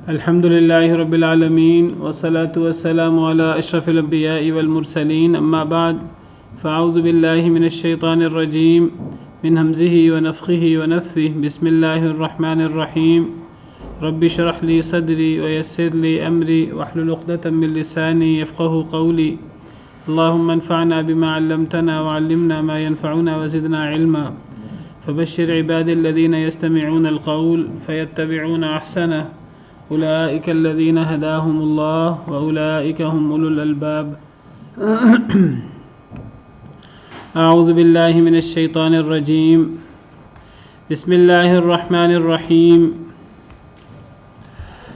الحمد لله رب العالمين والصلاة والسلام على أشرف الأنبياء والمرسلين أما بعد فأعوذ بالله من الشيطان الرجيم من همزه ونفخه ونفثه بسم الله الرحمن الرحيم رب اشرح لي صدري ويسر لي أمري واحلل عقدة من لساني يفقه قولي اللهم انفعنا بما علمتنا وعلمنا ما ينفعنا وزدنا علما فبشر عبادي الذين يستمعون القول فيتبعون أحسنه أولئك الذين هداهم الله وأولئك هم أولو الألباب أعوذ بالله من الشيطان الرجيم بسم الله الرحمن الرحيم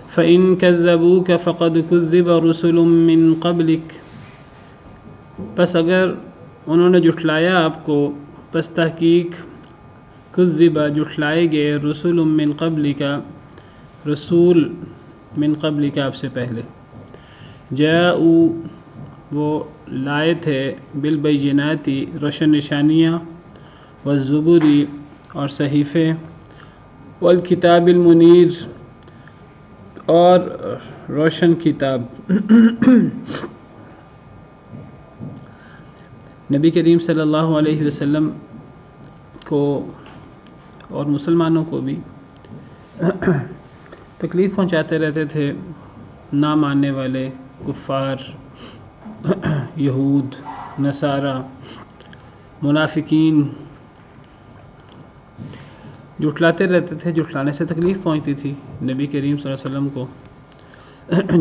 فإن كذبوك فقد كذب رسل من قبلك پس اگر انہوں نے جھٹلایا آپ کو پس تحقیق کذبا جھٹلائے گئے رسول من قبلک رسول من قبلک آپ سے پہلے جاءو وہ لائے تھے بالبیناتی روشن نشانیاں والزبری اور صحیفے والکتاب المنیر اور روشن کتاب نبی کریم صلی اللہ علیہ وسلم کو اور مسلمانوں کو بھی تکلیف پہنچاتے رہتے تھے نہ ماننے والے کفار یہود نصارہ منافقین جھٹلاتے رہتے تھے. جھٹلانے سے تکلیف پہنچتی تھی نبی کریم صلی اللہ علیہ وسلم کو،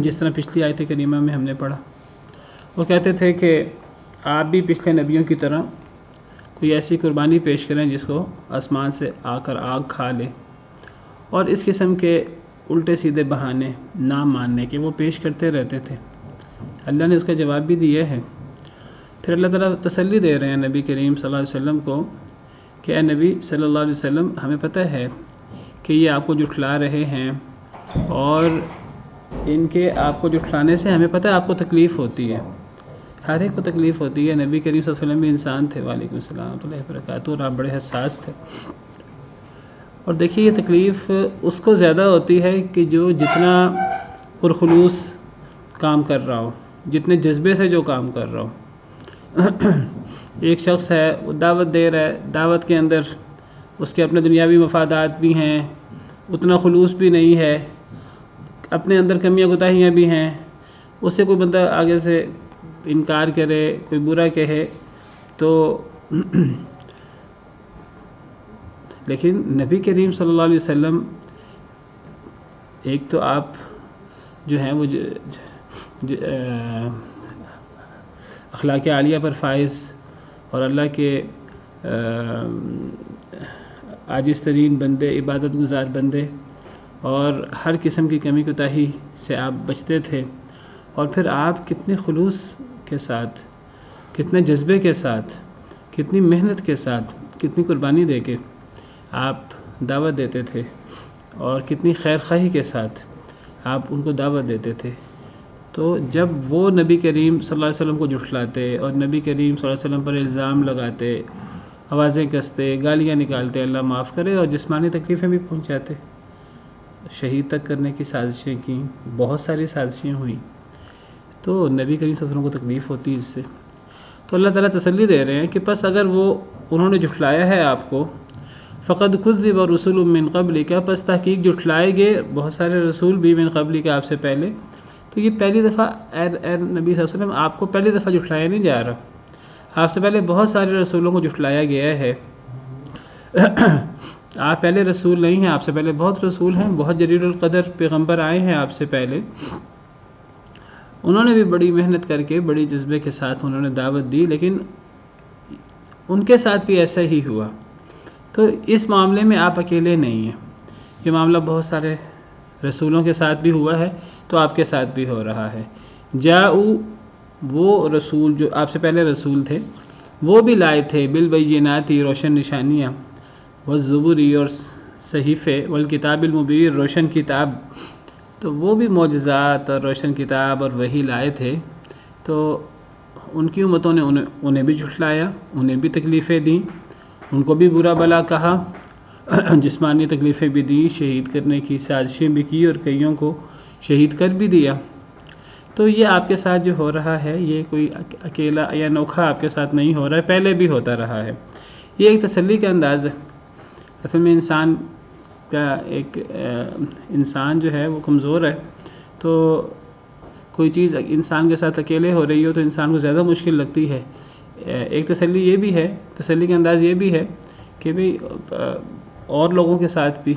جس طرح پچھلی آیت کریمہ میں ہم نے پڑھا. وہ کہتے تھے کہ آپ بھی پچھلے نبیوں کی طرح کوئی ایسی قربانی پیش کریں جس کو آسمان سے آ کر آگ کھا لے، اور اس قسم کے الٹے سیدھے بہانے نہ ماننے کے وہ پیش کرتے رہتے تھے. اللہ نے اس کا جواب بھی دیا ہے. پھر اللہ تعالیٰ تسلی دے رہے ہیں نبی کریم صلی اللہ علیہ وسلم کو کہ اے نبی صلی اللہ علیہ وسلم، ہمیں پتہ ہے کہ یہ آپ کو جھٹلا رہے ہیں، اور ان کے آپ کو جھٹلانے سے ہمیں پتہ ہے آپ کو تکلیف ہوتی ہے، ہر ایک کو تکلیف ہوتی ہے. نبی کریم صلی اللہ علیہ وسلم بھی انسان تھے، وعلیکم السلام ورحمۃ اللہ وبرکاتہ، اور آپ بڑے حساس تھے. اور دیکھیے یہ تکلیف اس کو زیادہ ہوتی ہے کہ جو جتنا پرخلوص کام کر رہا ہو، جتنے جذبے سے جو کام کر رہا ہو. ایک شخص ہے وہ دعوت دے رہا ہے، دعوت کے اندر اس کے اپنے دنیاوی مفادات بھی ہیں، اتنا خلوص بھی نہیں ہے، اپنے اندر کمیاں کوتاہیاں بھی ہیں. اس سے کوئی بندہ آگے سے انکار کرے، کوئی برا کہے تو لیکن نبی کریم صلی اللہ علیہ وسلم ایک تو آپ جو ہیں وہ اخلاق عالیہ پر فائز اور اللہ کے عاجز ترین بندے، عبادت گزار بندے، اور ہر قسم کی کمی کوتاہی سے آپ بچتے تھے. اور پھر آپ کتنے خلوص کے ساتھ، کتنے جذبے کے ساتھ، کتنی محنت کے ساتھ، کتنی قربانی دے کے آپ دعوت دیتے تھے، اور کتنی خیر خواہی کے ساتھ آپ ان کو دعوت دیتے تھے. تو جب وہ نبی کریم صلی اللہ علیہ وسلم کو جھٹلاتے اور نبی کریم صلی اللہ علیہ وسلم پر الزام لگاتے، آوازیں کستے، گالیاں نکالتے، اللہ معاف کرے، اور جسمانی تکلیفیں بھی پہنچاتے، شہید تک کرنے کی سازشیں کیں، بہت ساری سازشیں ہوئیں، تو نبی کریم صلی اللہ علیہ وسلم کو تکلیف ہوتی اس سے. تو اللہ تعالیٰ تسلی دے رہے ہیں کہ پس اگر انہوں نے جھٹلایا ہے آپ کو، فقد کذب رسول من قبلک، پس تحقیق جھٹلائے گئے بہت سارے رسول بھی من قبلک آپ سے پہلے. تو یہ پہلی دفعہ اے نبی صلی اللہ علیہ وسلم آپ کو پہلی دفعہ جھٹلایا نہیں جا رہا، آپ سے پہلے بہت سارے رسولوں کو جھٹلایا گیا ہے. آپ پہلے رسول نہیں ہیں، آپ سے پہلے بہت رسول ہیں، بہت جلیل القدر پیغمبر آئے ہیں آپ سے پہلے. انہوں نے بھی بڑی محنت کر کے، بڑی جذبے کے ساتھ انہوں نے دعوت دی، لیکن ان کے ساتھ بھی ایسا ہی ہوا. تو اس معاملے میں آپ اکیلے نہیں ہیں، یہ معاملہ بہت سارے رسولوں کے ساتھ بھی ہوا ہے، تو آپ کے ساتھ بھی ہو رہا ہے. جاؤ وہ رسول جو آپ سے پہلے رسول تھے، وہ بھی لائے تھے بالبیناتی روشن نشانیاں، والزبری اور صحیفے، والکتاب المبین روشن کتاب. تو وہ بھی معجزات اور روشن کتاب اور وہی لائے تھے. تو ان کی امتوں نے انہیں بھی جھٹلایا، انہیں بھی تکلیفیں دیں، ان کو بھی برا بلا کہا، جسمانی تکلیفیں بھی دیں، شہید کرنے کی سازشیں بھی کی، اور کئیوں کو شہید کر بھی دیا. تو یہ آپ کے ساتھ جو ہو رہا ہے یہ کوئی اکیلا یا نوکھا آپ کے ساتھ نہیں ہو رہا ہے، پہلے بھی ہوتا رہا ہے. یہ ایک تسلی کا انداز ہے. اصل میں انسان جو ہے وہ کمزور ہے، تو کوئی چیز انسان کے ساتھ اکیلے ہو رہی ہو تو انسان کو زیادہ مشکل لگتی ہے. ایک تسلی یہ بھی ہے، تسلی کا انداز یہ بھی ہے کہ بھئی اور لوگوں کے ساتھ بھی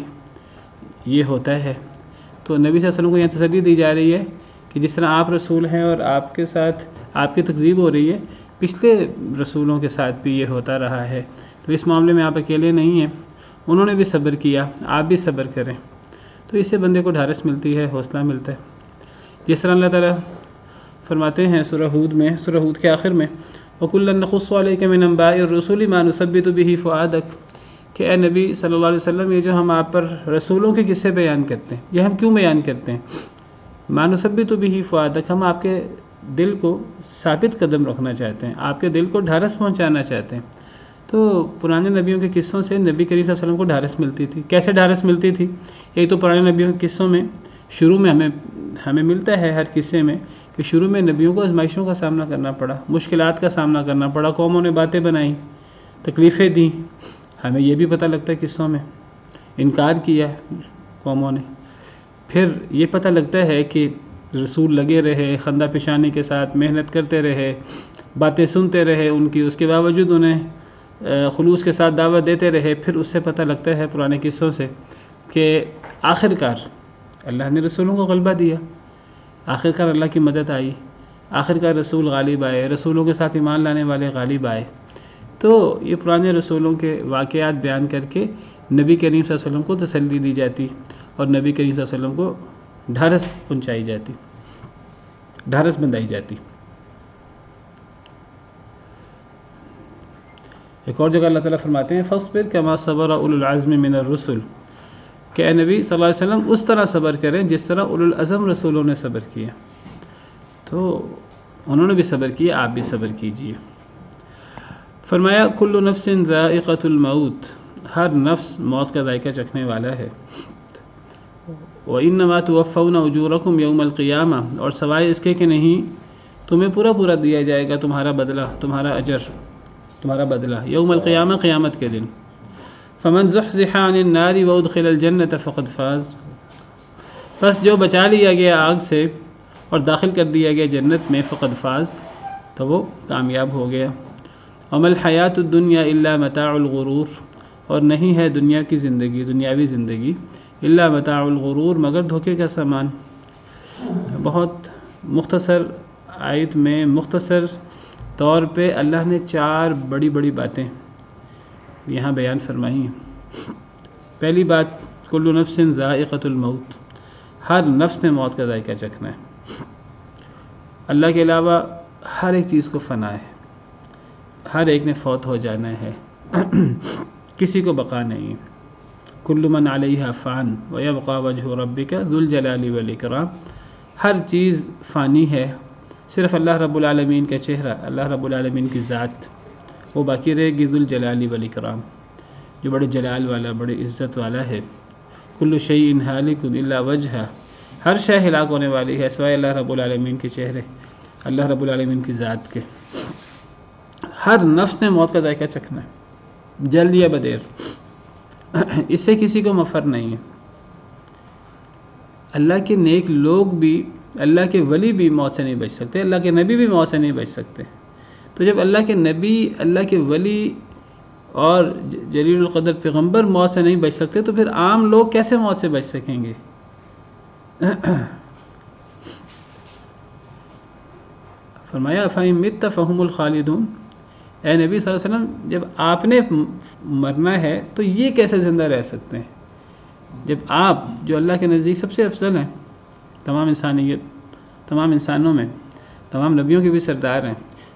یہ ہوتا ہے. تو نبی صلی اللہ علیہ وسلم کو یہاں تسلی دی جا رہی ہے کہ جس طرح آپ رسول ہیں اور آپ کے ساتھ آپ کی تکذیب ہو رہی ہے، پچھلے رسولوں کے ساتھ بھی یہ ہوتا رہا ہے. تو اس معاملے میں آپ اکیلے نہیں ہیں، انہوں نے بھی صبر کیا، آپ بھی صبر کریں. تو اس سے بندے کو ڈھارس ملتی ہے، حوصلہ ملتا ہے. جس طرح اللہ تعالیٰ فرماتے ہیں سورہ ہود کے آخر میں وَكُلًّا نَقُصُّ عَلَيْكَ مِنْ أَنْبَاءِ الرُّسُلِ مَا نُثَبِّتُ بِهِ فُؤَادَكَ، کہ اے نبی صلی اللہ علیہ وسلم یہ جو ہم آپ پر رسولوں کے قصے بیان کرتے ہیں، یہ ہم کیوں بیان کرتے ہیں؟ مَا نُثَبِّتُ بِهِ فُؤَادَكَ، ہم آپ کے دل کو ثابت قدم رکھنا چاہتے ہیں، آپ کے دل کو ڈھارس پہنچانا چاہتے ہیں. تو پرانے نبیوں کے قصوں سے نبی کریم صلی اللہ علیہ وسلم کو ڈھارس ملتی تھی. کیسے ڈھارس ملتی تھی؟ ایک تو پرانے نبیوں کے قصوں میں شروع میں ہمیں ملتا ہے ہر قصے میں کہ شروع میں نبیوں کو آزمائشوں کا سامنا کرنا پڑا، مشکلات کا سامنا کرنا پڑا، قوموں نے باتیں بنائیں، تکلیفیں دیں. ہمیں یہ بھی پتہ لگتا ہے قصوں میں انکار کیا قوموں نے. پھر یہ پتہ لگتا ہے کہ رسول لگے رہے، خندہ پیشانی کے ساتھ محنت کرتے رہے، باتیں سنتے رہے ان کی، اس کے باوجود انہیں خلوص کے ساتھ دعوت دیتے رہے. پھر اس سے پتہ لگتا ہے پرانے قصوں سے کہ آخرکار اللہ نے رسولوں کو غلبہ دیا، آخرکار اللہ کی مدد آئی، آخرکار رسول غالب آئے، رسولوں کے ساتھ ایمان لانے والے غالب آئے. تو یہ پرانے رسولوں کے واقعات بیان کر کے نبی کریم صلی اللہ علیہ وسلم کو تسلی دی جاتی اور نبی کریم صلی اللہ علیہ وسلم کو ڈھارس پہنچائی جاتی، ڈھارس بندائی جاتی. ایک اور جگہ اللہ تعالیٰ فرماتے ہیں فَاصْبِرْ كَمَا صَبَرَ أُولُو الْعَزْمِ مِنَ الرُّسُلِ، کہ اے نبی صلی اللہ علیہ وسلم اس طرح صبر کریں جس طرح اولو العزم رسولوں نے صبر کیا. تو انہوں نے بھی صبر کیا، آپ بھی صبر کیجئے. فرمایا کل نفس ذائقۃ الموت، ہر نفس موت کا ذائقہ چکھنے والا ہے. وَإِنَّمَا تُوَفَّوْنَ أُجُورَكُمْ يَوْمَ الْقِيَامَةِ، اور سوائے اس کے کہ نہیں تمہیں پورا دیا جائے گا تمہارا بدلہ، تمہارا اجر، تمہارا بدلہ یوم القیامہ، قیامت کے دن. فمن زحزح عن النار وادخل الجنة فقد فاز، بس جو بچا لیا گیا آگ سے اور داخل کر دیا گیا جنت میں، فقد فاز، تو وہ کامیاب ہو گیا. وما الحیات الدنیا الا متاع الغرور، اور نہیں ہے دنیا کی زندگی، دنیاوی زندگی، الا متاع الغرور، مگر دھوکے کا سامان. بہت مختصر آیت میں مختصر طور پہ اللہ نے 4 بڑی باتیں یہاں بیان فرمائی ہیں. پہلی بات کل نفس ذائقۃ الموت، ہر نفس نے موت کا ذائقہ چکھنا ہے. اللہ کے علاوہ ہر ایک چیز کو فنا ہے، ہر ایک نے فوت ہو جانا ہے، کسی کو بقا نہیں. کل من علیہا فان ویبقى وجہ ربک ذو الجلال والاکرام، ہر چیز فانی ہے، صرف اللہ رب العالمین کا چہرہ، اللہ رب العالمین کی ذات وہ باقی رہے گی، ذو الجلال والاکرام، جو بڑے جلال والا، بڑے عزت والا ہے. کل شیء ہالک الا وجہہ، ہر شے ہلاک ہونے والی ہے سوائے اللہ رب العالمین کے چہرے، اللہ رب العالمین کی ذات کے. ہر نفس نے موت کا ذائقہ چکھنا ہے، جلد یا بدیر، اس سے کسی کو مفر نہیں ہے. اللہ کے نیک لوگ بھی، اللہ کے ولی بھی موت سے نہیں بچ سکتے، اللہ کے نبی بھی موت سے نہیں بچ سکتے. تو جب اللہ کے نبی، اللہ کے ولی اور جلیل القدر پیغمبر موت سے نہیں بچ سکتے تو پھر عام لوگ کیسے موت سے بچ سکیں گے؟ فرمایا فَإِن مِتَّ فَهُمُ الْخَالِدُونَ، اے نبی صلی اللہ علیہ وسلم جب آپ نے مرنا ہے تو یہ کیسے زندہ رہ سکتے ہیں؟ جب آپ جو اللہ کے نزدیک سب سے افضل ہیں، تمام انسانیت، تمام انسانوں میں تمام نبیوں کے بھی سردار ہیں،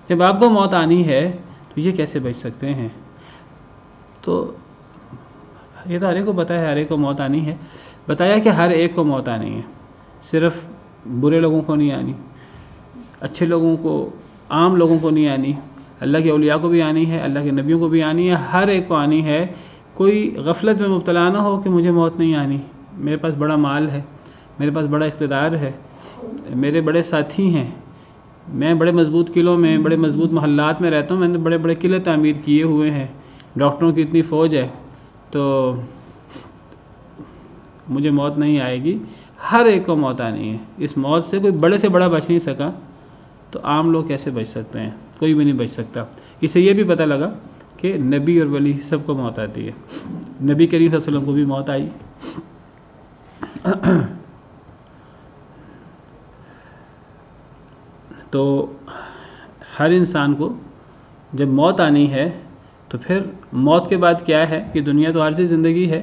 جب آپ کو موت آنی ہے تو یہ کیسے بچ سکتے ہیں؟ تو یہ تو ہر ایک کو پتہ ہے، ہر ایک کو موت آنی ہے. بتایا کہ ہر ایک کو موت آنی ہے، صرف برے لوگوں کو نہیں آنی، اچھے لوگوں کو، عام لوگوں کو نہیں آنی، اللہ کے اولیاء کو بھی آنی ہے، اللہ کے نبیوں کو بھی آنی ہے، ہر ایک کو آنی ہے. کوئی غفلت میں مبتلا نہ ہو کہ مجھے موت نہیں آنی، میرے پاس بڑا مال ہے، میرے پاس بڑا اقتدار ہے، میرے بڑے ساتھی ہیں، میں بڑے مضبوط قلعوں میں، بڑے مضبوط محلات میں رہتا ہوں، میں نے بڑے بڑے قلعے تعمیر کیے ہوئے ہیں، ڈاکٹروں کی اتنی فوج ہے، تو مجھے موت نہیں آئے گی۔ ہر ایک کو موت آنی ہے، اس موت سے کوئی بڑے سے بڑا بچ نہیں سکا، تو عام لوگ کیسے بچ سکتے ہیں؟ کوئی بھی نہیں بچ سکتا۔ اسے یہ بھی پتہ لگا کہ نبی اور ولی سب کو موت آتی ہے، نبی کریم صلی اللہ علیہ وسلم کو بھی موت آئی۔ تو ہر انسان کو جب موت آنی ہے تو پھر موت کے بعد کیا ہے کہ دنیا تو عارضی زندگی ہے،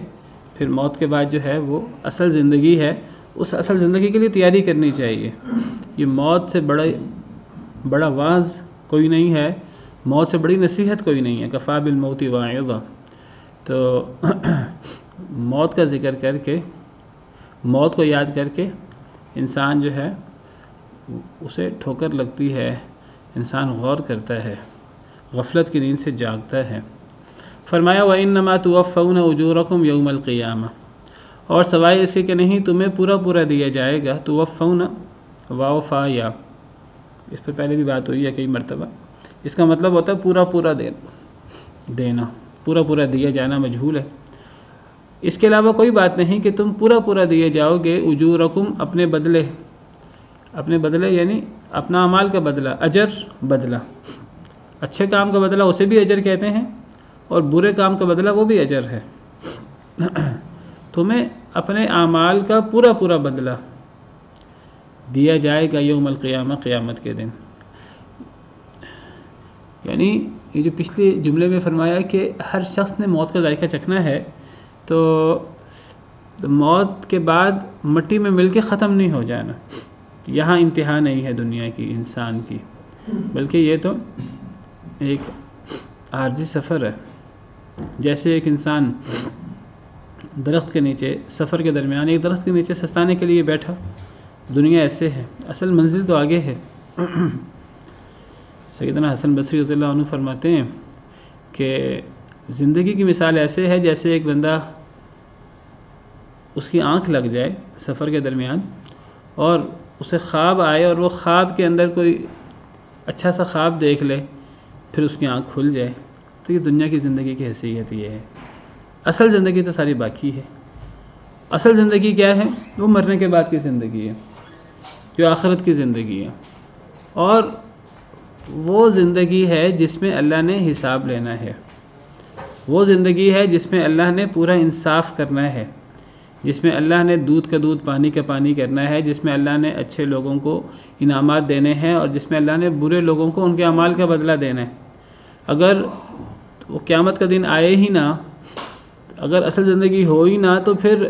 پھر موت کے بعد جو ہے وہ اصل زندگی ہے، اس اصل زندگی کے لیے تیاری کرنی چاہیے۔ یہ موت سے بڑا واعظ کوئی نہیں ہے، موت سے بڑی نصیحت کوئی نہیں ہے، کفا بالموت واعظا۔ تو موت کا ذکر کر کے، موت کو یاد کر کے انسان جو ہے اسے ٹھوکر لگتی ہے، انسان غور کرتا ہے، غفلت کی نیند سے جاگتا ہے۔ فرمایا وَإِنَّمَا تُوَفَّوْنَ أُجُورَكُمْ يَوْمَ الْقِيَامَةِ، اور سوائے اس کے کہ نہیں تمہیں پورا دیا جائے گا۔ توفون واو فا یا، اس پر پہلے بھی بات ہوئی ہے کئی مرتبہ، اس کا مطلب ہوتا ہے پورا دینا، پورا دیا جانا مجہول ہے۔ اس کے علاوہ کوئی بات نہیں کہ تم پورا دیے جاؤ گے، اجورکم اپنے بدلے یعنی اپنا اعمال کا بدلہ، اجر بدلہ، اچھے کام کا بدلہ اسے بھی اجر کہتے ہیں، اور برے کام کا بدلہ وہ بھی اجر ہے۔ تمہیں اپنے اعمال کا پورا بدلہ دیا جائے گا یوم القیامہ، قیامت کے دن۔ یعنی یہ جو پچھلے جملے میں فرمایا کہ ہر شخص نے موت کا ذائقہ چکھنا ہے، تو موت کے بعد مٹی میں مل کے ختم نہیں ہو جانا، یہاں انتہا نہیں ہے دنیا کی، انسان کی، بلکہ یہ تو ایک عارضی سفر ہے۔ جیسے ایک انسان درخت کے نیچے، سفر کے درمیان ایک درخت کے نیچے سستانے کے لیے بیٹھا، دنیا ایسے ہے، اصل منزل تو آگے ہے۔ سیدنا حسن بصری رضی اللہ عنہ فرماتے ہیں کہ زندگی کی مثال ایسے ہے جیسے ایک بندہ، اس کی آنکھ لگ جائے سفر کے درمیان، اور اسے خواب آئے اور وہ خواب کے اندر کوئی اچھا سا خواب دیکھ لے، پھر اس کی آنکھ کھل جائے، تو یہ دنیا کی زندگی کی حیثیت یہ ہے۔ اصل زندگی تو ساری باقی ہے۔ اصل زندگی کیا ہے؟ وہ مرنے کے بعد کی زندگی ہے، جو آخرت کی زندگی ہے، اور وہ زندگی ہے جس میں اللہ نے حساب لینا ہے، وہ زندگی ہے جس میں اللہ نے پورا انصاف کرنا ہے، جس میں اللہ نے دودھ کا دودھ پانی کا پانی کرنا ہے، جس میں اللہ نے اچھے لوگوں کو انعامات دینے ہیں، اور جس میں اللہ نے برے لوگوں کو ان کے اعمال کا بدلہ دینا ہے۔ اگر وہ قیامت کا دن آئے ہی نہ، اگر اصل زندگی ہو ہی نہ، تو پھر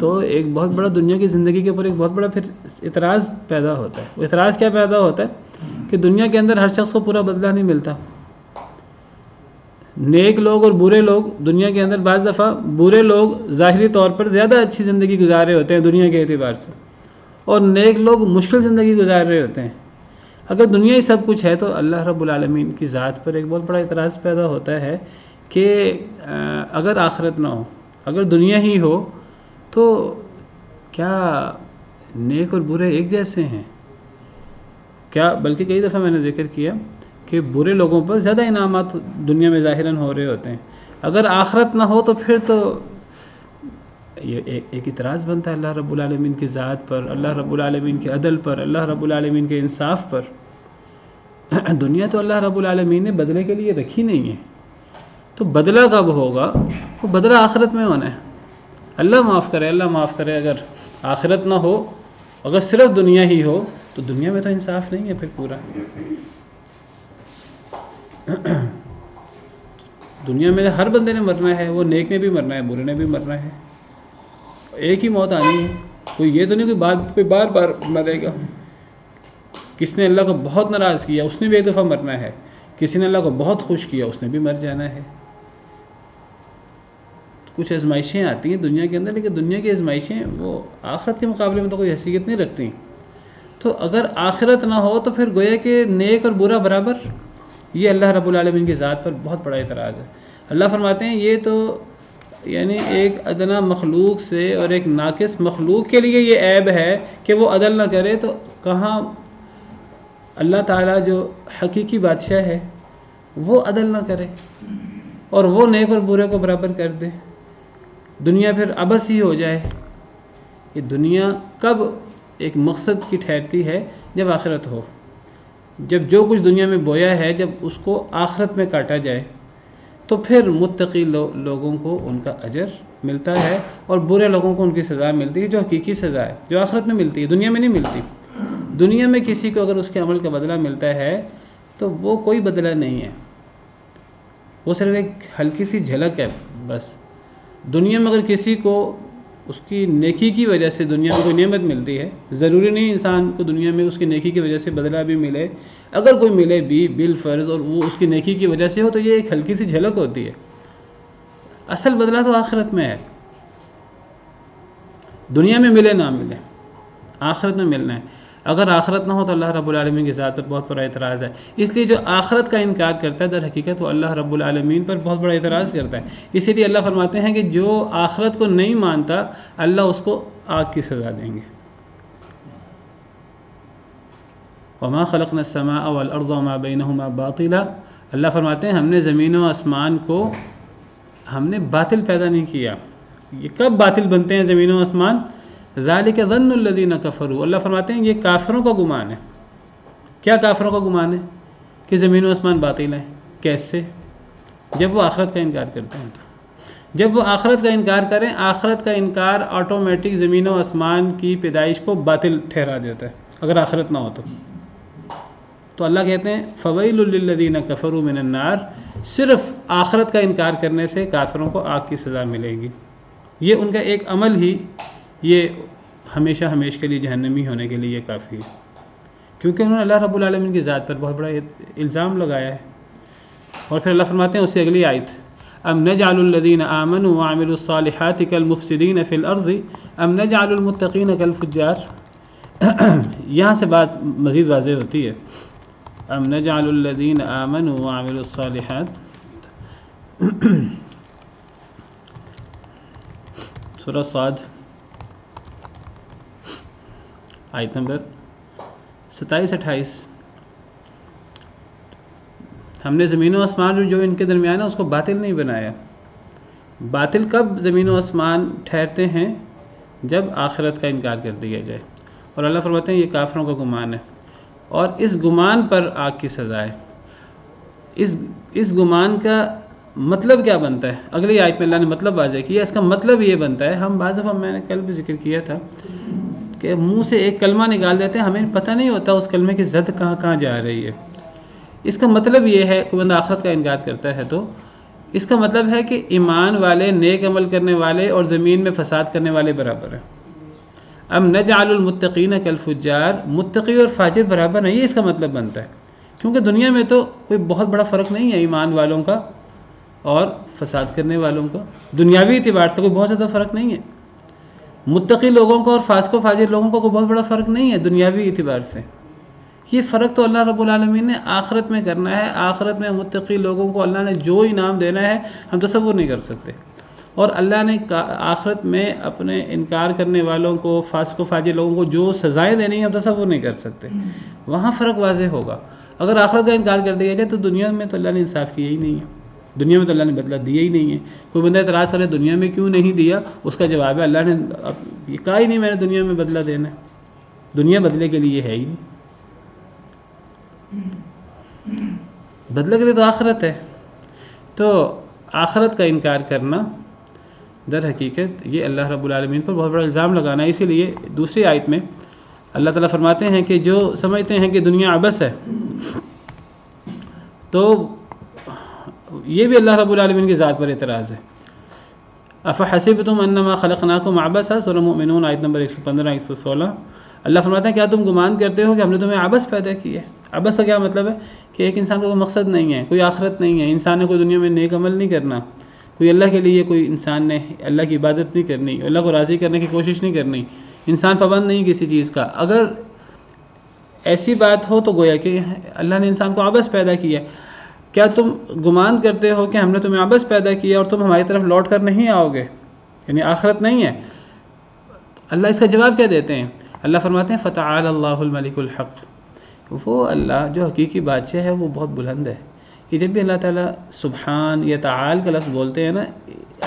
تو ایک بہت بڑا دنیا کی زندگی کے اوپر ایک بہت بڑا پھر اعتراض پیدا ہوتا ہے۔ وہ اعتراض کیا پیدا ہوتا ہے کہ دنیا کے اندر ہر شخص کو پورا بدلہ نہیں ملتا۔ نیک لوگ اور برے لوگ دنیا کے اندر، بعض دفعہ برے لوگ ظاہری طور پر زیادہ اچھی زندگی گزار رہے ہوتے ہیں دنیا کے اعتبار سے، اور نیک لوگ مشکل زندگی گزار رہے ہوتے ہیں۔ اگر دنیا ہی سب کچھ ہے تو اللہ رب العالمین کی ذات پر ایک بہت بڑا اعتراض پیدا ہوتا ہے کہ اگر آخرت نہ ہو، اگر دنیا ہی ہو، تو کیا نیک اور برے ایک جیسے ہیں؟ کیا بلکہ کئی دفعہ میں نے ذکر کیا کہ برے لوگوں پر زیادہ انعامات دنیا میں ظاہراً ہو رہے ہوتے ہیں۔ اگر آخرت نہ ہو تو پھر تو یہ ایک اعتراض بنتا ہے اللہ رب العالمین کی ذات پر، اللہ رب العالمین کے عدل پر، اللہ رب العالمین کے انصاف پر۔ دنیا تو اللہ رب العالمین نے بدلے کے لیے رکھی نہیں ہے، تو بدلہ کب ہوگا؟ وہ بدلہ آخرت میں ہونا ہے۔ اللہ معاف کرے اگر آخرت نہ ہو، اگر صرف دنیا ہی ہو تو دنیا میں تو انصاف نہیں ہے پھر پورا۔ دنیا میں ہر بندے نے مرنا ہے، وہ نیک نے بھی مرنا ہے، برے نے بھی مرنا ہے، ایک ہی موت آنی ہے۔ کوئی یہ تو نہیں کوئی بار بار مرے گا۔ کس نے اللہ کو بہت ناراض کیا اس نے بھی ایک دفعہ مرنا ہے، کسی نے اللہ کو بہت خوش کیا اس نے بھی مر جانا ہے۔ کچھ آزمائشیں آتی ہیں دنیا کے اندر، لیکن دنیا کی آزمائشیں وہ آخرت کے مقابلے میں تو کوئی حیثیت نہیں رکھتی۔ تو اگر آخرت نہ ہو تو پھر گویا کہ نیک اور برا برابر، یہ اللہ رب العالمین کی ذات پر بہت بڑا اعتراض ہے۔ اللہ فرماتے ہیں یہ تو یعنی ایک ادنا مخلوق سے اور ایک ناقص مخلوق کے لیے یہ عیب ہے کہ وہ عدل نہ کرے، تو کہاں اللہ تعالیٰ جو حقیقی بادشاہ ہے وہ عدل نہ کرے اور وہ نیک اور برے کو برابر کر دے، دنیا پھر عبث ہی ہو جائے۔ یہ دنیا کب ایک مقصد کی ٹھہرتی ہے؟ جب آخرت ہو، جب جو کچھ دنیا میں بویا ہے جب اس کو آخرت میں کاٹا جائے تو پھر متقی لوگوں کو ان کا اجر ملتا ہے اور برے لوگوں کو ان کی سزا ملتی ہے، جو حقیقی سزا ہے، جو آخرت میں ملتی ہے، دنیا میں نہیں ملتی۔ دنیا میں کسی کو اگر اس کے عمل کا بدلہ ملتا ہے تو وہ کوئی بدلہ نہیں ہے، وہ صرف ایک ہلکی سی جھلک ہے بس۔ دنیا میں اگر کسی کو اس کی نیکی کی وجہ سے دنیا میں کوئی نعمت ملتی ہے، ضروری نہیں انسان کو دنیا میں اس کی نیکی کی وجہ سے بدلہ بھی ملے، اگر کوئی ملے بھی بالفرض اور وہ اس کی نیکی کی وجہ سے ہو تو یہ ایک ہلکی سی جھلک ہوتی ہے، اصل بدلہ تو آخرت میں ہے۔ دنیا میں ملے نہ ملے، آخرت میں ملنا ہے۔ اگر آخرت نہ ہو تو اللہ رب العالمین کی ذات پر بہت بڑا اعتراض ہے۔ اس لیے جو آخرت کا انکار کرتا ہے در حقیقت وہ اللہ رب العالمین پر بہت بڑا اعتراض کرتا ہے۔ اسی لیے اللہ فرماتے ہیں کہ جو آخرت کو نہیں مانتا اللہ اس کو آگ کی سزا دیں گے۔ وما خلقنا السماء والارض وما بينهما باطلا، اللہ فرماتے ہیں ہم نے زمین و آسمان کو ہم نے باطل پیدا نہیں کیا۔ یہ کب باطل بنتے ہیں زمین و آسمان؟ ذالک ظن الذین کفروا، اللہ فرماتے ہیں یہ کافروں کا گمان ہے۔ کیا کافروں کا گمان ہے؟ کہ زمین و آسمان باطل ہیں۔ کیسے؟ جب وہ آخرت کا انکار کرتے ہیں تو جب وہ آخرت کا انکار کریں، آخرت کا انکار آٹومیٹک زمین و آسمان کی پیدائش کو باطل ٹھہرا دیتا ہے اگر آخرت نہ ہو تو اللہ کہتے ہیں فویل للذین کفروا من النار، صرف آخرت کا انکار کرنے سے کافروں کو آگ کی سزا ملے گی۔ یہ ان کا ایک عمل ہی یہ ہمیشہ ہمیشہ کے لیے جہنمی ہونے کے لیے یہ کافی ہے، کیونکہ انہوں نے اللہ رب العالمین کی ذات پر بہت بڑا الزام لگایا ہے۔ اور پھر اللہ فرماتے ہیں اس سے اگلی آیت ام نجعل الذین آمنوا وعملوا الصالحات کالمفسدین فی الارض ام نجعل المتقین کالفجار، یہاں سے بات مزید واضح ہوتی ہے۔ ام نجعل الذین آمنوا وعملوا الصالحات، سورہ صاد آیت نمبر 27-28، ہم نے زمین و آسمان جو ان کے درمیان ہے اس کو باطل نہیں بنایا۔ باطل کب زمین و آسمان ٹھہرتے ہیں؟ جب آخرت کا انکار کر دیا جائے۔ اور اللہ فرماتے ہیں یہ کافروں کا گمان ہے اور اس گمان پر آگ کی سزا ہے۔ اس گمان کا مطلب کیا بنتا ہے؟ اگلی آیت میں اللہ نے مطلب واضح کیا، اس کا مطلب یہ بنتا ہے، ہم بعض دفعہ میں نے کل بھی ذکر کیا تھا کہ منہ سے ایک کلمہ نکال دیتے ہیں، ہمیں پتہ نہیں ہوتا اس کلمے کی زد کہاں کہاں جا رہی ہے۔ اس کا مطلب یہ ہے کہ بندہ آخرت کا انکار کرتا ہے تو اس کا مطلب ہے کہ ایمان والے، نیک عمل کرنے والے اور زمین میں فساد کرنے والے برابر ہیں۔ ام نجعل المتقین کالفجار، متقی اور فاجر برابر ہیں، یہ اس کا مطلب بنتا ہے، کیونکہ دنیا میں تو کوئی بہت بڑا فرق نہیں ہے ایمان والوں کا اور فساد کرنے والوں کا، دنیاوی اعتبار سے کوئی بہت زیادہ فرق نہیں ہے۔ متقی لوگوں کو اور فاسق و فاجر لوگوں کو کوئی بہت بڑا فرق نہیں ہے دنیاوی اعتبار سے۔ یہ فرق تو اللہ رب العالمین نے آخرت میں کرنا ہے۔ آخرت میں متقی لوگوں کو اللہ نے جو انعام دینا ہے ہم تصور نہیں کر سکتے، اور اللہ نے آخرت میں اپنے انکار کرنے والوں کو، فاسق و فاجر لوگوں کو جو سزائیں دینی ہیں ہم تصور نہیں کر سکتے، وہاں فرق واضح ہوگا۔ اگر آخرت کا انکار کر دیا جائے تو دنیا میں تو اللہ نے انصاف کیا ہی نہیں ہے، دنیا میں تو اللہ نے بدلہ دیا ہی نہیں ہے۔ کوئی بندہ اعتراض کرے دنیا میں کیوں نہیں دیا، اس کا جواب ہے اللہ نے یہ کہا ہی نہیں میں نے دنیا میں بدلہ دینا ہے، دنیا بدلے کے لیے ہے ہی نہیں، بدلے کے لیے تو آخرت ہے۔ تو آخرت کا انکار کرنا در حقیقت یہ اللہ رب العالمین پر بہت بڑا الزام لگانا ہے۔ اسی لیے دوسری آیت میں اللہ تعالیٰ فرماتے ہیں کہ جو سمجھتے ہیں کہ دنیا عبث ہے تو یہ بھی اللہ رب العالمین کی ذات پر اعتراض ہے۔ افحسبتم انما خلقناکم عبثا، سورہ مومنون آیت نمبر 115-116، اللہ فرماتے ہیں کیا تم گمان کرتے ہو کہ ہم نے تمہیں عبث پیدا کیا ہے؟ عبث کا کیا مطلب ہے؟ کہ ایک انسان کو کوئی مقصد نہیں ہے، کوئی آخرت نہیں ہے، انسان نے کوئی دنیا میں نیک عمل نہیں کرنا، کوئی اللہ کے لیے کوئی انسان نے اللہ کی عبادت نہیں کرنی، اللہ کو راضی کرنے کی کوشش نہیں کرنی، انسان پابند نہیں کسی چیز کا۔ اگر ایسی بات ہو تو گویا کہ اللہ نے انسان کو عبث پیدا کیا ہے۔ کیا تم گمان کرتے ہو کہ ہم نے تمہیں عبث پیدا کیا اور تم ہماری طرف لوٹ کر نہیں آؤ گے، یعنی آخرت نہیں ہے؟ اللہ اس کا جواب کیا دیتے ہیں؟ اللہ فرماتے ہیں فتعال اللہ الملک الحق، وہ اللہ جو حقیقی بادشاہ ہے وہ بہت بلند ہے۔ یہ جب بھی اللہ تعالیٰ سبحان یا تعال کا لفظ بولتے ہیں نا،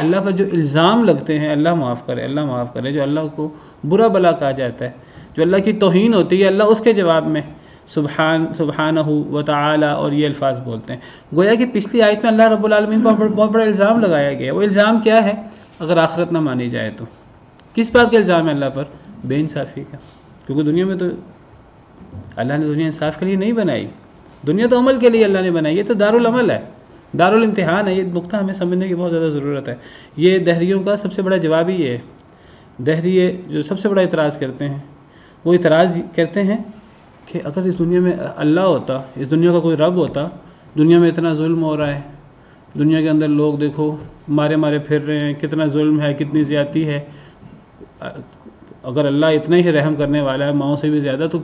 اللہ پر جو الزام لگتے ہیں، اللہ معاف کرے اللہ معاف کرے، جو اللہ کو برا بلا کہا جاتا ہے، جو اللہ کی توہین ہوتی ہے، اللہ اس کے جواب میں سبحانہ و تعالی اور یہ الفاظ بولتے ہیں۔ گویا کہ پچھلی آیت میں اللہ رب العالمین پر بہت بڑا الزام لگایا گیا۔ وہ الزام کیا ہے؟ اگر آخرت نہ مانی جائے تو کس بات کا الزام ہے اللہ پر؟ بے انصافی کا، کیونکہ دنیا میں تو اللہ نے دنیا انصاف کے لیے نہیں بنائی، دنیا تو عمل کے لیے اللہ نے بنائی، یہ تو دارالعمل ہے، دارالامتحان ہے۔ یہ نقطہ ہمیں سمجھنے کی بہت زیادہ ضرورت ہے۔ یہ دہریوں کا سب سے بڑا جواب ہی ہے۔ دہریے جو سب سے بڑا اعتراض کرتے ہیں، وہ اعتراض کرتے ہیں کہ اگر اس دنیا میں اللہ ہوتا، اس دنیا کا کوئی رب ہوتا، دنیا میں اتنا ظلم ہو رہا ہے، دنیا کے اندر لوگ دیکھو مارے مارے پھر رہے ہیں، کتنا ظلم ہے، کتنی زیادتی ہے، اگر اللہ اتنا ہی رحم کرنے والا ہے، ماؤں سے بھی زیادہ، تو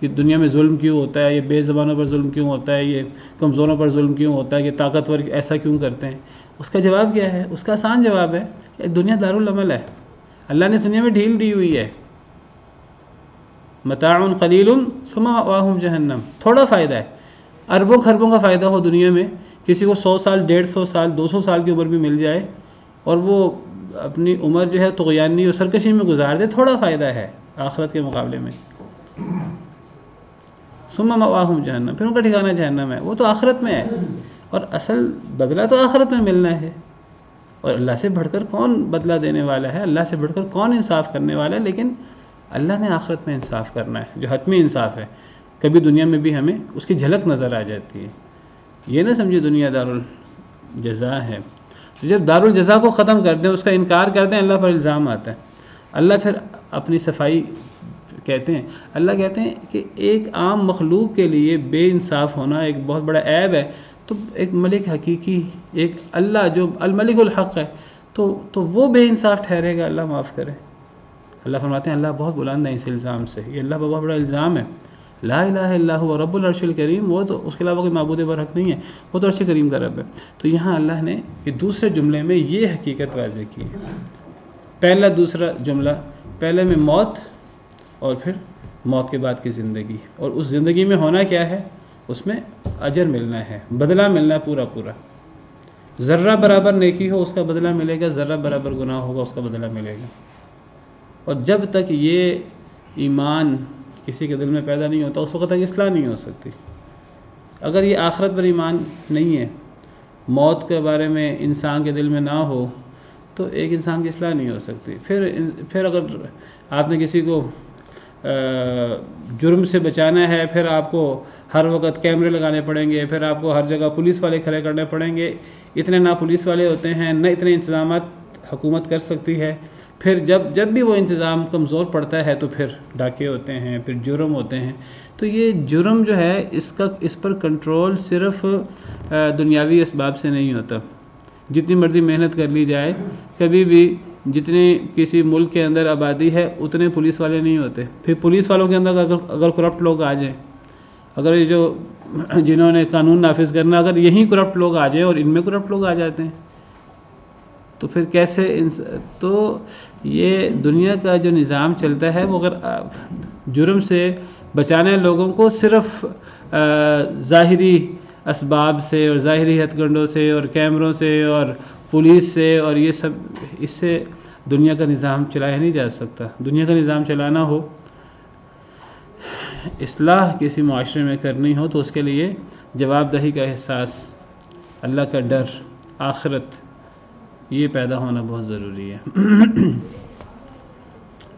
یہ دنیا میں ظلم کیوں ہوتا ہے؟ یہ بے زبانوں پر ظلم کیوں ہوتا ہے؟ یہ کمزوروں پر ظلم کیوں ہوتا ہے؟ یہ طاقتور ایسا کیوں کرتے ہیں؟ اس کا جواب کیا ہے؟ اس کا آسان جواب ہے کہ دنیا دارالعمل ہے، اللہ نے اس دنیا میں ڈھیل دی ہوئی ہے۔ متاع قلیل ثم مأواہم جہنم، تھوڑا فائدہ ہے، اربوں خربوں کا فائدہ ہو دنیا میں، کسی کو 100 سال 150 سال 200 سال کی عمر بھی مل جائے اور وہ اپنی عمر جو ہے طغیانی اور سرکشی میں گزار دے، تھوڑا فائدہ ہے آخرت کے مقابلے میں۔ ثم مأواہم جہنم، پھر ان کا ٹھکانہ جہنم ہے، وہ تو آخرت میں ہے، اور اصل بدلہ تو آخرت میں ملنا ہے۔ اور اللہ سے بڑھ کر کون بدلہ دینے والا ہے؟ اللہ سے بڑھ کر کون انصاف کرنے والا ہے؟ لیکن اللہ نے آخرت میں انصاف کرنا ہے، جو حتمی انصاف ہے۔ کبھی دنیا میں بھی ہمیں اس کی جھلک نظر آ جاتی ہے، یہ نہ سمجھے دنیا دارالجزا ہے۔ جب دارالجزا کو ختم کر دیں، اس کا انکار کر دیں، اللہ پر الزام آتا ہے۔ اللہ پھر اپنی صفائی کہتے ہیں، اللہ کہتے ہیں کہ ایک عام مخلوق کے لیے بے انصاف ہونا ایک بہت بڑا عیب ہے، تو ایک ملک حقیقی، ایک اللہ جو الملک الحق ہے، تو وہ بے انصاف ٹھہرے گا، اللہ معاف کرے۔ اللہ فرماتے ہیں اللہ بہت بلند ہے اس الزام سے، یہ اللہ کا بہت بڑا الزام ہے۔ لا الہ الا هو رب العرش الکریم، وہ تو اس کے علاوہ کوئی معبود برحق نہیں ہے، وہ تو عرش کریم کا رب ہے۔ تو یہاں اللہ نے یہ دوسرے جملے میں یہ حقیقت واضح کی ہے۔ پہلا دوسرا جملہ، پہلے میں موت اور پھر موت کے بعد کی زندگی، اور اس زندگی میں ہونا کیا ہے؟ اس میں اجر ملنا ہے، بدلہ ملنا ہے پورا پورا۔ ذرہ برابر نیکی ہو اس کا بدلہ ملے گا، ذرہ برابر گناہ ہوگا اس کا بدلہ ملے گا۔ اور جب تک یہ ایمان کسی کے دل میں پیدا نہیں ہوتا، اس وقت تک اصلاح نہیں ہو سکتی۔ اگر یہ آخرت پر ایمان نہیں ہے، موت کے بارے میں انسان کے دل میں نہ ہو، تو ایک انسان کی اصلاح نہیں ہو سکتی۔ پھر اگر آپ نے کسی کو جرم سے بچانا ہے، پھر آپ کو ہر وقت کیمرے لگانے پڑیں گے، پھر آپ کو ہر جگہ پولیس والے کھڑے کرنے پڑیں گے۔ اتنے نہ پولیس والے ہوتے ہیں، نہ اتنے انتظامات حکومت کر سکتی ہے۔ پھر جب بھی وہ انتظام کمزور پڑتا ہے تو پھر ڈاکے ہوتے ہیں، پھر جرم ہوتے ہیں۔ تو یہ جرم جو ہے اس پر کنٹرول صرف دنیاوی اسباب سے نہیں ہوتا۔ جتنی مرضی محنت کر لی جائے، کبھی بھی جتنے کسی ملک کے اندر آبادی ہے اتنے پولیس والے نہیں ہوتے۔ پھر پولیس والوں کے اندر اگر کرپٹ لوگ آ جائیں، اگر یہ جو جنہوں نے قانون نافذ کرنا، اگر یہیں کرپٹ لوگ آ جائیں اور ان میں کرپٹ لوگ آ جاتے ہیں، تو پھر کیسے؟ تو یہ دنیا کا جو نظام چلتا ہے، وہ اگر جرم سے بچانے لوگوں کو صرف ظاہری اسباب سے اور ظاہری ہتھ کنڈوں سے اور کیمروں سے اور پولیس سے اور یہ سب، اس سے دنیا کا نظام چلایا نہیں جا سکتا۔ دنیا کا نظام چلانا ہو، اصلاح کسی معاشرے میں کرنی ہو، تو اس کے لیے جواب دہی کا احساس، اللہ کا ڈر، آخرت، یہ پیدا ہونا بہت ضروری ہے۔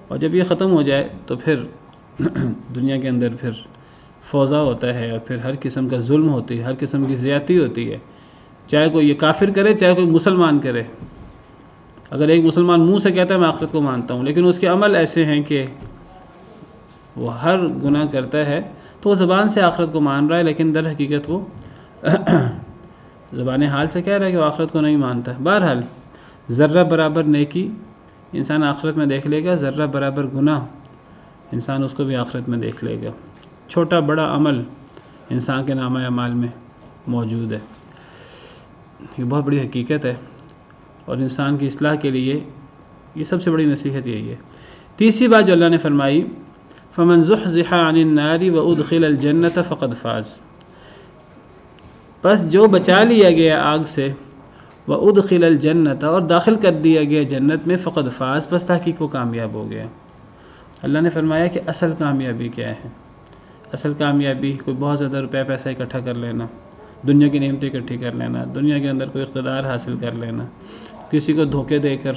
اور جب یہ ختم ہو جائے تو پھر دنیا کے اندر پھر فوضا ہوتا ہے، اور پھر ہر قسم کا ظلم ہوتی ہے، ہر قسم کی زیادتی ہوتی ہے، چاہے کوئی یہ کافر کرے چاہے کوئی مسلمان کرے۔ اگر ایک مسلمان منہ سے کہتا ہے میں آخرت کو مانتا ہوں، لیکن اس کے عمل ایسے ہیں کہ وہ ہر گناہ کرتا ہے، تو وہ زبان سے آخرت کو مان رہا ہے، لیکن در حقیقت وہ زبان حال سے کہہ رہا ہے کہ وہ آخرت کو نہیں مانتا ہے۔ بہرحال ذرہ برابر نیکی انسان آخرت میں دیکھ لے گا، ذرہ برابر گناہ انسان اس کو بھی آخرت میں دیکھ لے گا۔ چھوٹا بڑا عمل انسان کے نامہ اعمال میں موجود ہے۔ یہ بہت بڑی حقیقت ہے، اور انسان کی اصلاح کے لیے یہ سب سے بڑی نصیحت یہی ہے۔ تیسری بات جو اللہ نے فرمائی، فمن زحزح عن النار وادخل الجنۃ فقد فاز، بس جو بچا لیا گیا آگ سے، وادخل الجنۃ، اور داخل کر دیا گیا جنت میں، فقد فاز، بس تحقیق وہ کامیاب ہو گیا۔ اللہ نے فرمایا کہ اصل کامیابی کیا ہے؟ اصل کامیابی کوئی بہت زیادہ روپے پیسہ اکٹھا کر لینا، دنیا کی نعمتیں اکٹھی کر لینا، دنیا کے اندر کوئی اقتدار حاصل کر لینا، کسی کو دھوکے دے کر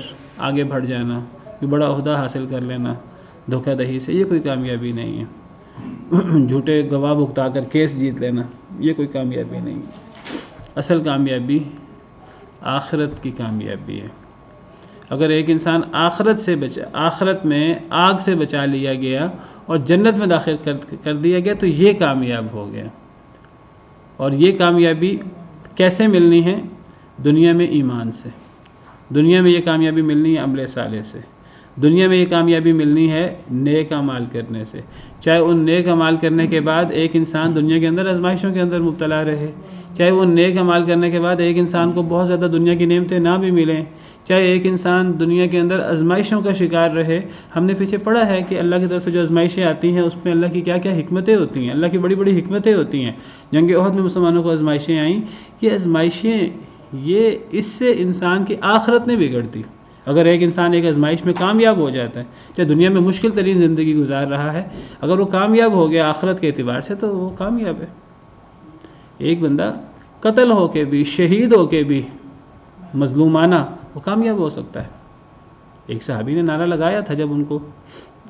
آگے بڑھ جانا، کوئی بڑا عہدہ حاصل کر لینا دھوکہ دہی سے، یہ کوئی کامیابی نہیں ہے۔ جھوٹے گواہ بھگتا کر کیس جیت لینا، یہ کوئی کامیابی نہیں ہے۔ اصل کامیابی آخرت کی کامیابی ہے۔ اگر ایک انسان آخرت میں آگ سے بچا لیا گیا اور جنت میں داخل کر دیا گیا تو یہ کامیاب ہو گیا۔ اور یہ کامیابی کیسے ملنی ہے؟ دنیا میں ایمان سے، دنیا میں یہ کامیابی ملنی ہے عمل صالح سے، دنیا میں یہ کامیابی ملنی ہے نیک اعمال کرنے سے، چاہے ان نیک اعمال کرنے کے بعد ایک انسان دنیا کے اندر آزمائشوں کے اندر مبتلا رہے، چاہے وہ نیک اعمال کرنے کے بعد ایک انسان کو بہت زیادہ دنیا کی نعمتیں نہ بھی ملیں، چاہے ایک انسان دنیا کے اندر آزمائشوں کا شکار رہے۔ ہم نے پیچھے پڑھا ہے کہ اللہ کی طرف سے جو آزمائشیں آتی ہیں اس میں اللہ کی کیا کیا حکمتیں ہوتی ہیں، اللہ کی بڑی بڑی حکمتیں ہوتی ہیں۔ جنگ احد میں مسلمانوں کو آزمائشیں آئیں، یہ آزمائشیں یہ اس سے انسان کی آخرت نہیں بگڑتی۔ اگر ایک انسان ایک آزمائش میں کامیاب ہو جاتا ہے، چاہے دنیا میں مشکل ترین زندگی گزار رہا ہے، اگر وہ کامیاب ہو گیا آخرت کے اعتبار سے تو وہ کامیاب ہے۔ ایک بندہ قتل ہو کے بھی، شہید ہو کے بھی مظلومانہ، وہ کامیاب ہو سکتا ہے۔ ایک صحابی نے نعرہ لگایا تھا جب ان کو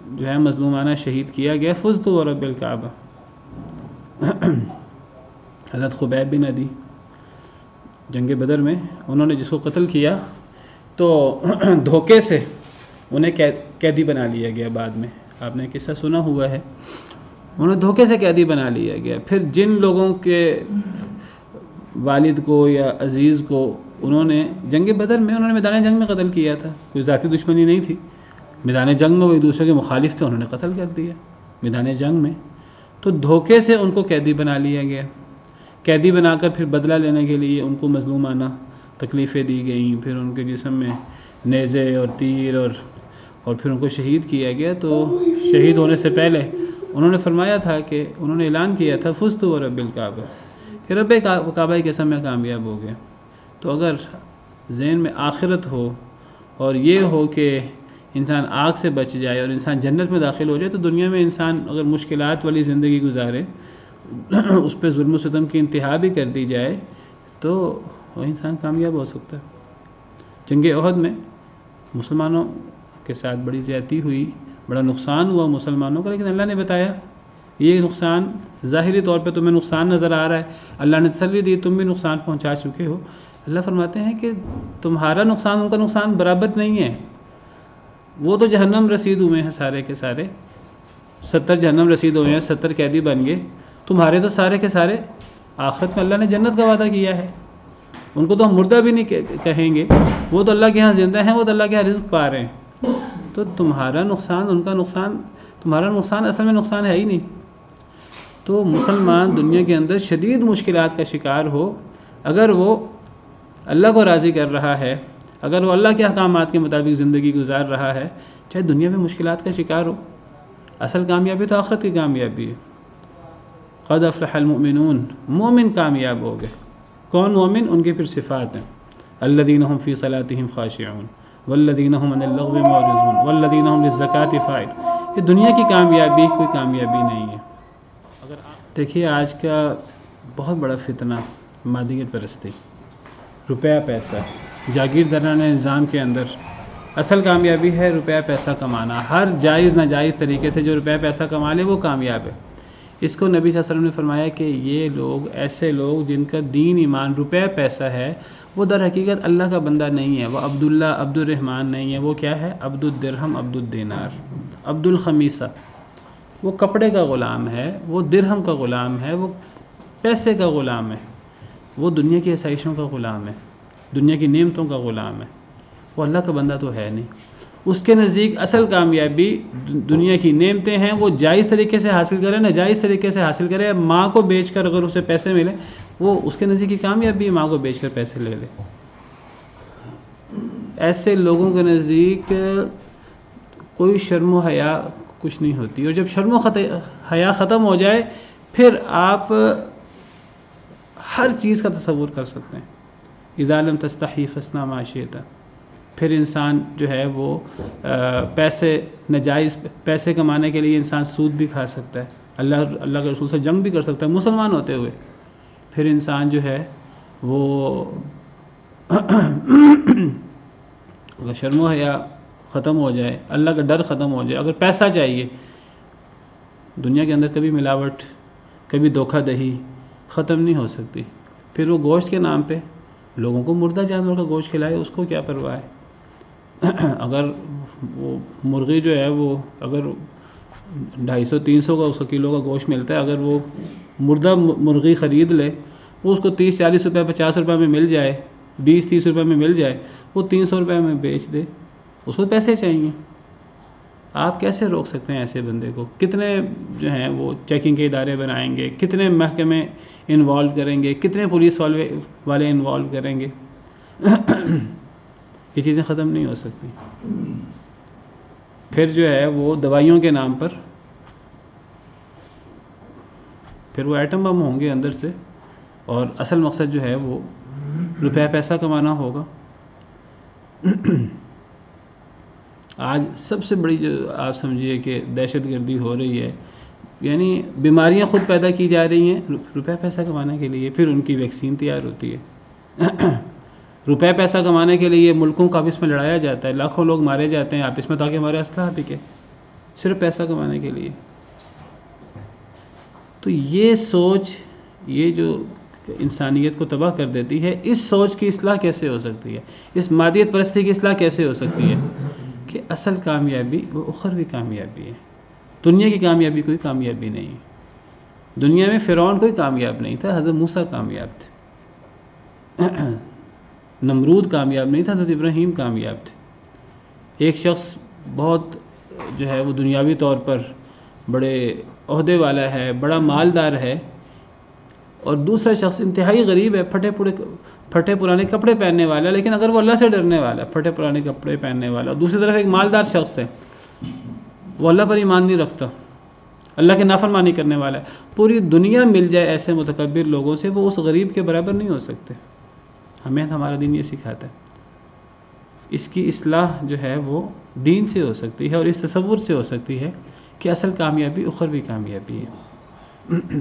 جو ہے مظلومانہ شہید کیا گیا، فزت ورب الکعبہ۔ حضرت خبیب بن عدی جنگ بدر میں انہوں نے جس کو قتل کیا تو دھوکے سے انہیں قیدی بنا لیا گیا۔ بعد میں آپ نے قصہ سنا ہوا ہے، انہیں دھوکے سے قیدی بنا لیا گیا۔ پھر جن لوگوں کے والد کو یا عزیز کو انہوں نے جنگ بدر میں انہوں نے میدان جنگ میں قتل کیا تھا، کوئی ذاتی دشمنی نہیں تھی، میدان جنگ میں وہ ایک دوسرے کے مخالف تھے، انہوں نے قتل کر دیا میدان جنگ میں، تو دھوکے سے ان کو قیدی بنا لیا گیا۔ قیدی بنا کر پھر بدلہ لینے کے لیے ان کو مظلومانہ تکلیفیں دی گئیں، پھر ان کے جسم میں نیزے اور تیر اور پھر ان کو شہید کیا گیا۔ تو شہید ہونے سے پہلے انہوں نے فرمایا تھا کہ انہوں نے اعلان کیا تھا فزت ورب الکعبہ، کہ رب کعبہ کی قسم میں کامیاب ہو گیا۔ تو اگر ذہن میں آخرت ہو اور یہ ہو کہ انسان آگ سے بچ جائے اور انسان جنت میں داخل ہو جائے، تو دنیا میں انسان اگر مشکلات والی زندگی گزارے، اس پہ ظلم و ستم کی انتہا بھی کر دی جائے، تو وہ انسان کامیاب ہو سکتا ہے۔ جنگ احد میں مسلمانوں کے ساتھ بڑی زیادتی ہوئی، بڑا نقصان ہوا مسلمانوں کا، لیکن اللہ نے بتایا یہ نقصان ظاہری طور پہ تمہیں نقصان نظر آ رہا ہے، اللہ نے تسلی دی تم بھی نقصان پہنچا چکے ہو۔ اللہ فرماتے ہیں کہ تمہارا نقصان ان کا نقصان برابر نہیں ہے، وہ تو جہنم رسید ہوئے ہیں سارے کے سارے، 70 جہنم رسید ہوئے ہیں، 70 قیدی بن گئے، تمہارے تو سارے کے سارے آخرت میں اللہ نے جنت کا وعدہ کیا ہے، ان کو تو ہم مردہ بھی نہیں کہیں گے، وہ تو اللہ کے ہاں زندہ ہیں، وہ تو اللہ کے ہاں رزق پا رہے ہیں۔ تو تمہارا نقصان ان کا نقصان، تمہارا نقصان اصل میں نقصان ہے ہی نہیں۔ تو مسلمان دنیا کے اندر شدید مشکلات کا شکار ہو، اگر وہ اللہ کو راضی کر رہا ہے، اگر وہ اللہ کے احکامات کے مطابق زندگی گزار رہا ہے، چاہے دنیا میں مشکلات کا شکار ہو، اصل کامیابی تو آخرت کی کامیابی ہے۔ قد افلح المؤمنون، مومن کامیاب ہو گئے۔ کون مومن؟ ان کی پھر صفات ہیں، الذین هم فی صلاتهم خاشعون والذین هم عن اللغو معرضون والذین هم للزکاة فاعلون۔ یہ دنیا کی کامیابی کوئی کامیابی نہیں ہے۔ اگر دیکھیے آج کا بہت بڑا فتنہ مادیت پرستی، روپیہ پیسہ، جاگیردارانہ نظام کے اندر اصل کامیابی ہے روپیہ پیسہ کمانا، ہر جائز ناجائز طریقے سے جو روپیہ پیسہ کما لے وہ کامیاب ہے۔ اس کو نبی صلی اللہ علیہ وسلم نے فرمایا کہ یہ لوگ، ایسے لوگ جن کا دین ایمان روپیہ پیسہ ہے، وہ در حقیقت اللہ کا بندہ نہیں ہے، وہ عبداللہ عبد الرحمن نہیں ہے، وہ کیا ہے؟ عبد الدرہم عبد الدینار عبد الخمیسہ، وہ کپڑے کا غلام ہے، وہ درہم کا غلام ہے، وہ پیسے کا غلام ہے، وہ دنیا کی آسائشوں کا غلام ہے، دنیا کی نعمتوں کا غلام ہے، وہ اللہ کا بندہ تو ہے نہیں۔ اس کے نزدیک اصل کامیابی دنیا کی نعمتیں ہیں، وہ جائز طریقے سے حاصل کرے، ناجائز طریقے سے حاصل کرے، ماں کو بیچ کر اگر اسے پیسے ملے وہ اس کے نزدیک کی کامیابی ماں کو بیچ کر پیسے لے لے. ایسے لوگوں کے نزدیک کوئی شرم و حیا کچھ نہیں ہوتی، اور جب شرم و حیا ختم ہو جائے پھر آپ ہر چیز کا تصور کر سکتے ہیں. اذا لم تستحی فاصنع ما شئت. پھر انسان جو ہے وہ پیسے ناجائز پیسے کمانے کے لیے انسان سود بھی کھا سکتا ہے، اللہ کے رسول سے جنگ بھی کر سکتا ہے مسلمان ہوتے ہوئے. پھر انسان جو ہے وہ اگر شرم و حیا ختم ہو جائے، اللہ کا ڈر ختم ہو جائے، اگر پیسہ چاہیے، دنیا کے اندر کبھی ملاوٹ، کبھی دھوکہ دہی ختم نہیں ہو سکتی. پھر وہ گوشت کے نام پہ لوگوں کو مردہ جانور کا گوشت کھلائے، اس کو کیا پرواہ ہے. اگر وہ مرغی جو ہے وہ اگر 250-300 کا اس کا کلو کا گوشت ملتا ہے، اگر وہ مردہ مرغی خرید لے، وہ اس کو 30-40 روپے 50 روپے میں مل جائے، 20-30 روپے میں مل جائے، وہ 300 روپے میں بیچ دے، اس کو پیسے چاہیے. آپ کیسے روک سکتے ہیں ایسے بندے کو؟ کتنے جو ہیں وہ چیکنگ کے ادارے بنائیں گے، کتنے محکمے انوالو کریں گے، کتنے پولیس والے انوالو کریں گے. یہ چیزیں ختم نہیں ہو سکتی. پھر جو ہے وہ دوائیوں کے نام پر پھر وہ ایٹم بم ہوں گے اندر سے، اور اصل مقصد جو ہے وہ روپے پیسہ کمانا ہوگا. آج سب سے بڑی جو آپ سمجھیے کہ دہشت گردی ہو رہی ہے، یعنی بیماریاں خود پیدا کی جا رہی ہیں روپے پیسہ کمانے کے لیے. پھر ان کی ویکسین تیار ہوتی ہے. روپے پیسہ کمانے کے لیے ملکوں کا آپس میں لڑایا جاتا ہے، لاکھوں لوگ مارے جاتے ہیں آپس میں تاکہ ہمارے اسلحہ بکے، صرف پیسہ کمانے کے لیے. تو یہ سوچ، یہ جو انسانیت کو تباہ کر دیتی ہے، اس سوچ کی اصلاح کیسے ہو سکتی ہے؟ اس مادیت پرستی کی اصلاح کیسے ہو سکتی ہے کہ اصل کامیابی وہ اخروی کامیابی ہے. دنیا کی کامیابی کوئی کامیابی نہیں ہے. دنیا میں فرعون کوئی کامیاب نہیں تھا، حضرت موسیٰ کامیاب تھے. نمرود کامیاب نہیں تھا، حضرت ابراہیم کامیاب تھے. ایک شخص بہت جو ہے وہ دنیاوی طور پر بڑے عہدے والا ہے، بڑا مالدار ہے، اور دوسرا شخص انتہائی غریب ہے، پھٹے پرانے کپڑے پہننے والا، لیکن اگر وہ اللہ سے ڈرنے والا ہے، پھٹے پرانے کپڑے پہننے والا، اور دوسری طرف ایک مالدار شخص ہے، وہ اللہ پر ایمان نہیں رکھتا، اللہ کی نافرمانی کرنے والا ہے. پوری دنیا مل جائے ایسے متکبر لوگوں سے، وہ اس غریب کے برابر نہیں ہو سکتے. ہمیں ہمارا دین یہ سکھاتا ہے. اس کی اصلاح جو ہے وہ دین سے ہو سکتی ہے، اور اس تصور سے ہو سکتی ہے کہ اصل کامیابی اخروی کامیابی ہے.